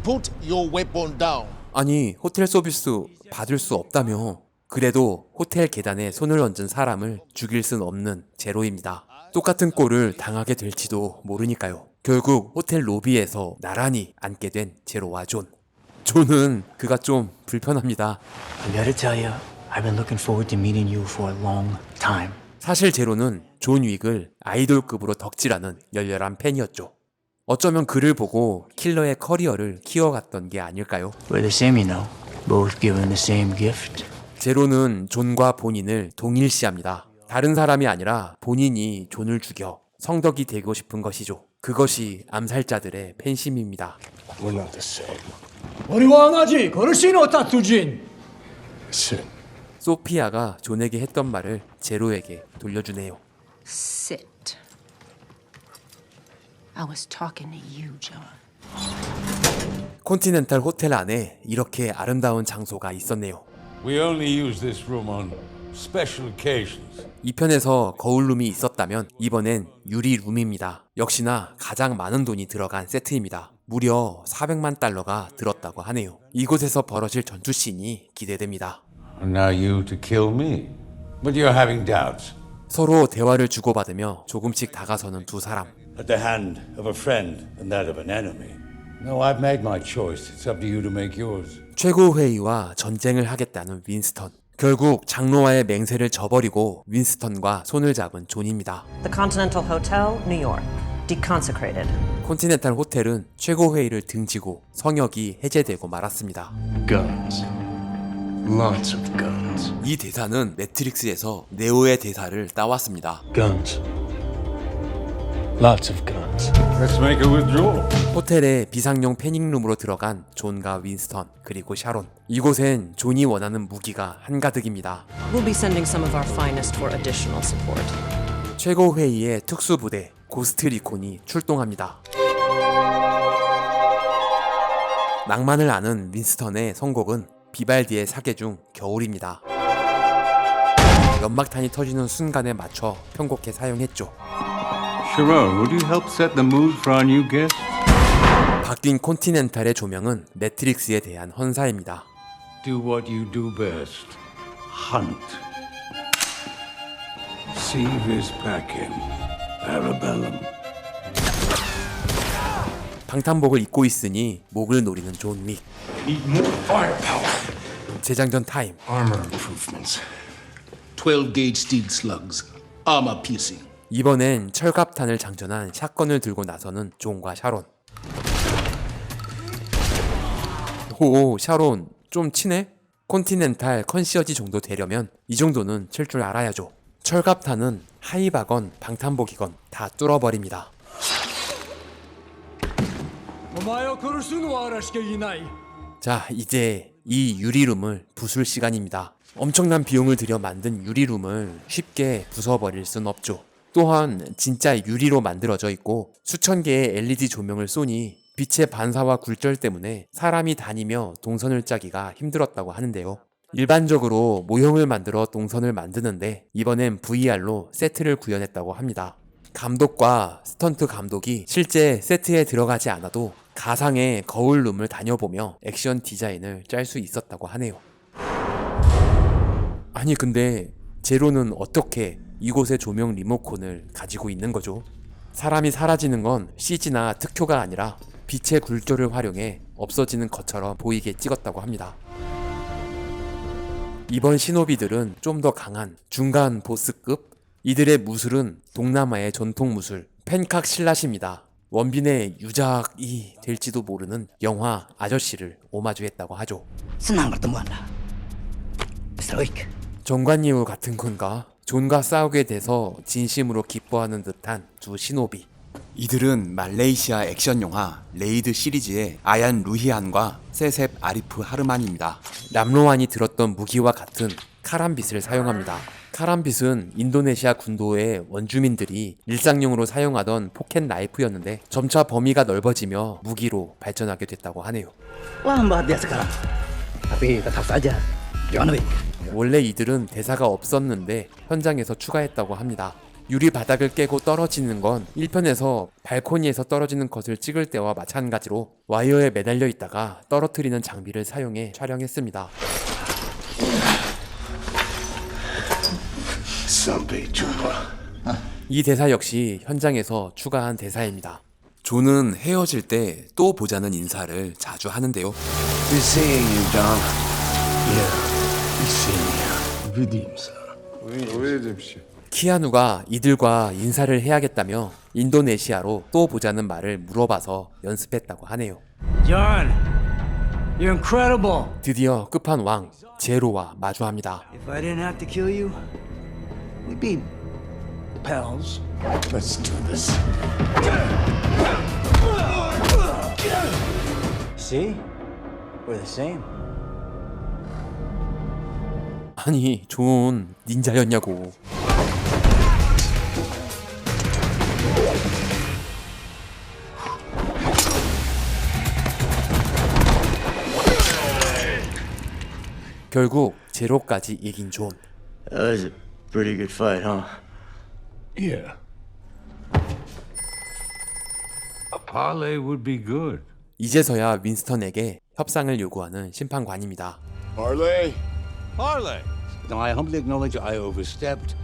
put your weapon down. 아니, 호텔 서비스 받을 수 없다며. 그래도 호텔 계단에 손을 얹은 사람을 죽일 순 없는 제로입니다. 똑같은 꼴을 당하게 될지도 모르니까요. 결국 호텔 로비에서 나란히 앉게 된 제로와 존. 존은 그가 좀 불편합니다. I gotta tell you, I've been looking forward to meeting you for a long time. 사실 제로는 존 윅을 아이돌급으로 덕질하는 열렬한 팬이었죠. 어쩌면 그를 보고 킬러의 커리어를 키워갔던 게 아닐까요? We're the same, you know. Both given the same gift. 제로는 존과 본인을 동일시합니다. 다른 사람이 아니라 본인이 존을 죽여 성덕이 되고 싶은 것이죠. 그것이 암살자들의 팬심입니다. We're not the same. 우리와 하나지. 거르시노 타투진. Listen. 소피아가 존에게 했던 말을 제로에게 돌려주네요. Sit. I was talking to you, John. 콘티넨탈 호텔 안에 이렇게 아름다운 장소가 있었네요. We only use this room on special occasions. 2편에서 거울룸이 있었다면 이번엔 유리룸입니다. 역시나 가장 많은 돈이 들어간 세트입니다. 무려 400만 달러가 들었다고 하네요. 이곳에서 벌어질 전투씬이 기대됩니다. Now you to kill me. But you're having doubts. 서로 대화를 주고받으며 조금씩 다가서는 두 사람. At the hand of a friend and that of an enemy. No, I've made my choice. It's up to you to make yours. 최고회의와 전쟁을 하겠다는 윈스턴. 결국 장로와의 맹세를 저버리고 윈스턴과 손을 잡은 존입니다. The Continental Hotel, New York. Deconsecrated. 콘티넨탈 호텔은 최고회의를 등지고 성역이 해제되고 말았습니다. Guns. Lots of guns. 이 대사는 넷플릭스에서 네오의 대사를 따왔습니다. Guns. Lots of guns. Let's make a withdrawal. 호텔의 비상용 패닉룸으로 들어간 존과 윈스턴 그리고 샤론. 이곳엔 존이 원하는 무기가 한가득입니다. We'll be sending some of our finest for additional support. 최고회의의 특수부대 고스트 리콘이 출동합니다. 낭만을 아는 윈스턴의 선곡은 비발디의 사계 중 겨울입니다. 연막탄이 터지는 순간에 맞춰 편곡해 사용했죠. Sharon, would you help set the mood for our new guest? 바뀐 콘티넨탈의 조명은 매트릭스에 대한 헌사입니다. Do what you do best. Hunt. Sieve is packing. Parabellum. 방탄복을 입고 있으니 목을 노리는 존 윅. Need more firepower. 재장전 타임. Armor improvements. 12-gauge steel slugs. Armor piercing. 이번엔 철갑탄을 장전한 샷건을 들고 나서는 존과 샤론. 오, 샤론 좀 치네? 콘티넨탈 컨시어지 정도 되려면 이 정도는 칠 줄 알아야죠. 철갑탄은 하이바건 방탄복이건 다 뚫어버립니다. 자, 이제 이 유리룸을 부술 시간입니다. 엄청난 비용을 들여 만든 유리룸을 쉽게 부숴버릴 순 없죠. 또한 진짜 유리로 만들어져 있고 수천 개의 LED 조명을 쏘니 빛의 반사와 굴절 때문에 사람이 다니며 동선을 짜기가 힘들었다고 하는데요. 일반적으로 모형을 만들어 동선을 만드는데 이번엔 VR로 세트를 구현했다고 합니다. 감독과 스턴트 감독이 실제 세트에 들어가지 않아도 가상의 거울룸을 다녀보며 액션 디자인을 짤 수 있었다고 하네요. 아니 근데 제로는 어떻게 이곳의 조명 리모컨을 가지고 있는 거죠? 사람이 사라지는 건 CG나 특효가 아니라 빛의 굴절을 활용해 없어지는 것처럼 보이게 찍었다고 합니다. 이번 시노비들은 좀 더 강한 중간 보스급? 이들의 무술은 동남아의 전통 무술 펜칵 실랏입니다. 원빈의 유작이 될지도 모르는 영화 아저씨를 오마주했다고 하죠. 정관예우 같은 건가? 존과 싸우게 돼서 진심으로 기뻐하는 듯한 두 시노비. 이들은 말레이시아 액션 영화 레이드 시리즈의 아얀 루히안과 세셉 아리프 하르만입니다. 람로안이 들었던 무기와 같은 카람빗을 사용합니다. 카람빗은 인도네시아 군도의 원주민들이 일상용으로 사용하던 포켓 나이프였는데 점차 범위가 넓어지며 무기로 발전하게 됐다고 하네요. 원래 이들은 대사가 없었는데 현장에서 추가했다고 합니다. 유리 바닥을 깨고 떨어지는 건 1편에서 발코니에서 떨어지는 것을 찍을 때와 마찬가지로 와이어에 매달려 있다가 떨어뜨리는 장비를 사용해 촬영했습니다. 이 대사 역시 현장에서 추가한 대사입니다. 존은 헤어질 때 또 보자는 인사를 자주 하는데요. We're seeing you, John. Yeah, we see you. Увидимся. 키아누가 이들과 인사를 해야겠다며 인도네시아로 또 보자는 말을 물어봐서 연습했다고 하네요. John, you're incredible. 드디어 끝판왕 제로와 마주합니다. If I didn't have to kill you, we'd be pals. Let's do this. See? We're the same. 아니 존 닌자였냐고. 결국 제로까지 이긴 존. That was a pretty good fight, huh? Yeah. A parlay would be good. 이제서야 윈스턴에게 협상을 요구하는 심판관입니다. Marley? Parlay. Now I humbly acknowledge I overstepped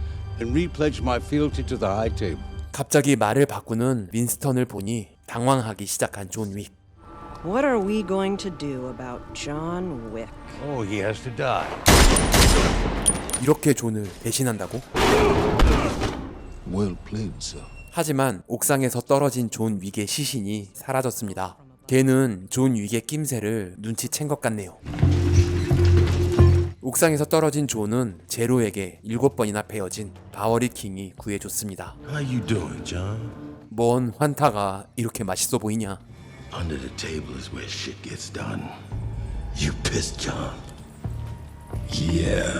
and repledged my fealty to the high table. 갑자기 말을 바꾸는 윈스턴을 보니 당황하기 시작한 존 윅. What are we going to do about John Wick? Oh, he has to die. 이렇게 존을 배신한다고? Well played, sir. 하지만 옥상에서 떨어진 존 윅의 시신이 사라졌습니다. 걔는 존 윅의 낌새를 눈치챈 것 같네요. 옥상에서 떨어진 존은 제로에게 7번이나 베어진 바워리 킹이 구해줬습니다. How you doing, John? 뭔 환타가 이렇게 맛있어 보이냐? Under the table is where shit gets done. You pissed, John? Yeah.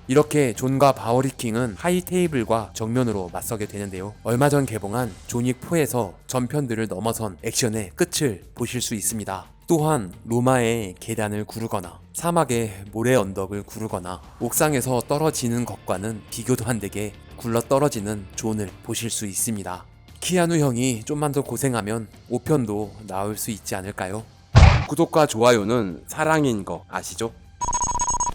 이렇게 존과 바워리 킹은 하이 테이블과 정면으로 맞서게 되는데요. 얼마 전 개봉한 존윅 4에서 전편들을 넘어선 액션의 끝을 보실 수 있습니다. 또한 로마의 계단을 구르거나 사막의 모래 언덕을 구르거나 옥상에서 떨어지는 것과는 비교도 안 되게 굴러 떨어지는 존을 보실 수 있습니다. 키아누 형이 좀만 더 고생하면 5편도 나올 수 있지 않을까요? 구독과 좋아요는 사랑인 거 아시죠?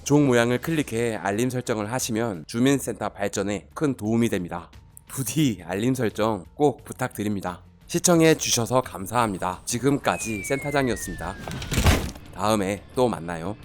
종 모양을 클릭해 알림 설정을 하시면 주민센터 발전에 큰 도움이 됩니다. 부디 알림 설정 꼭 부탁드립니다. 시청해 주셔서 감사합니다. 지금까지 센터장이었습니다. 다음에 또 만나요.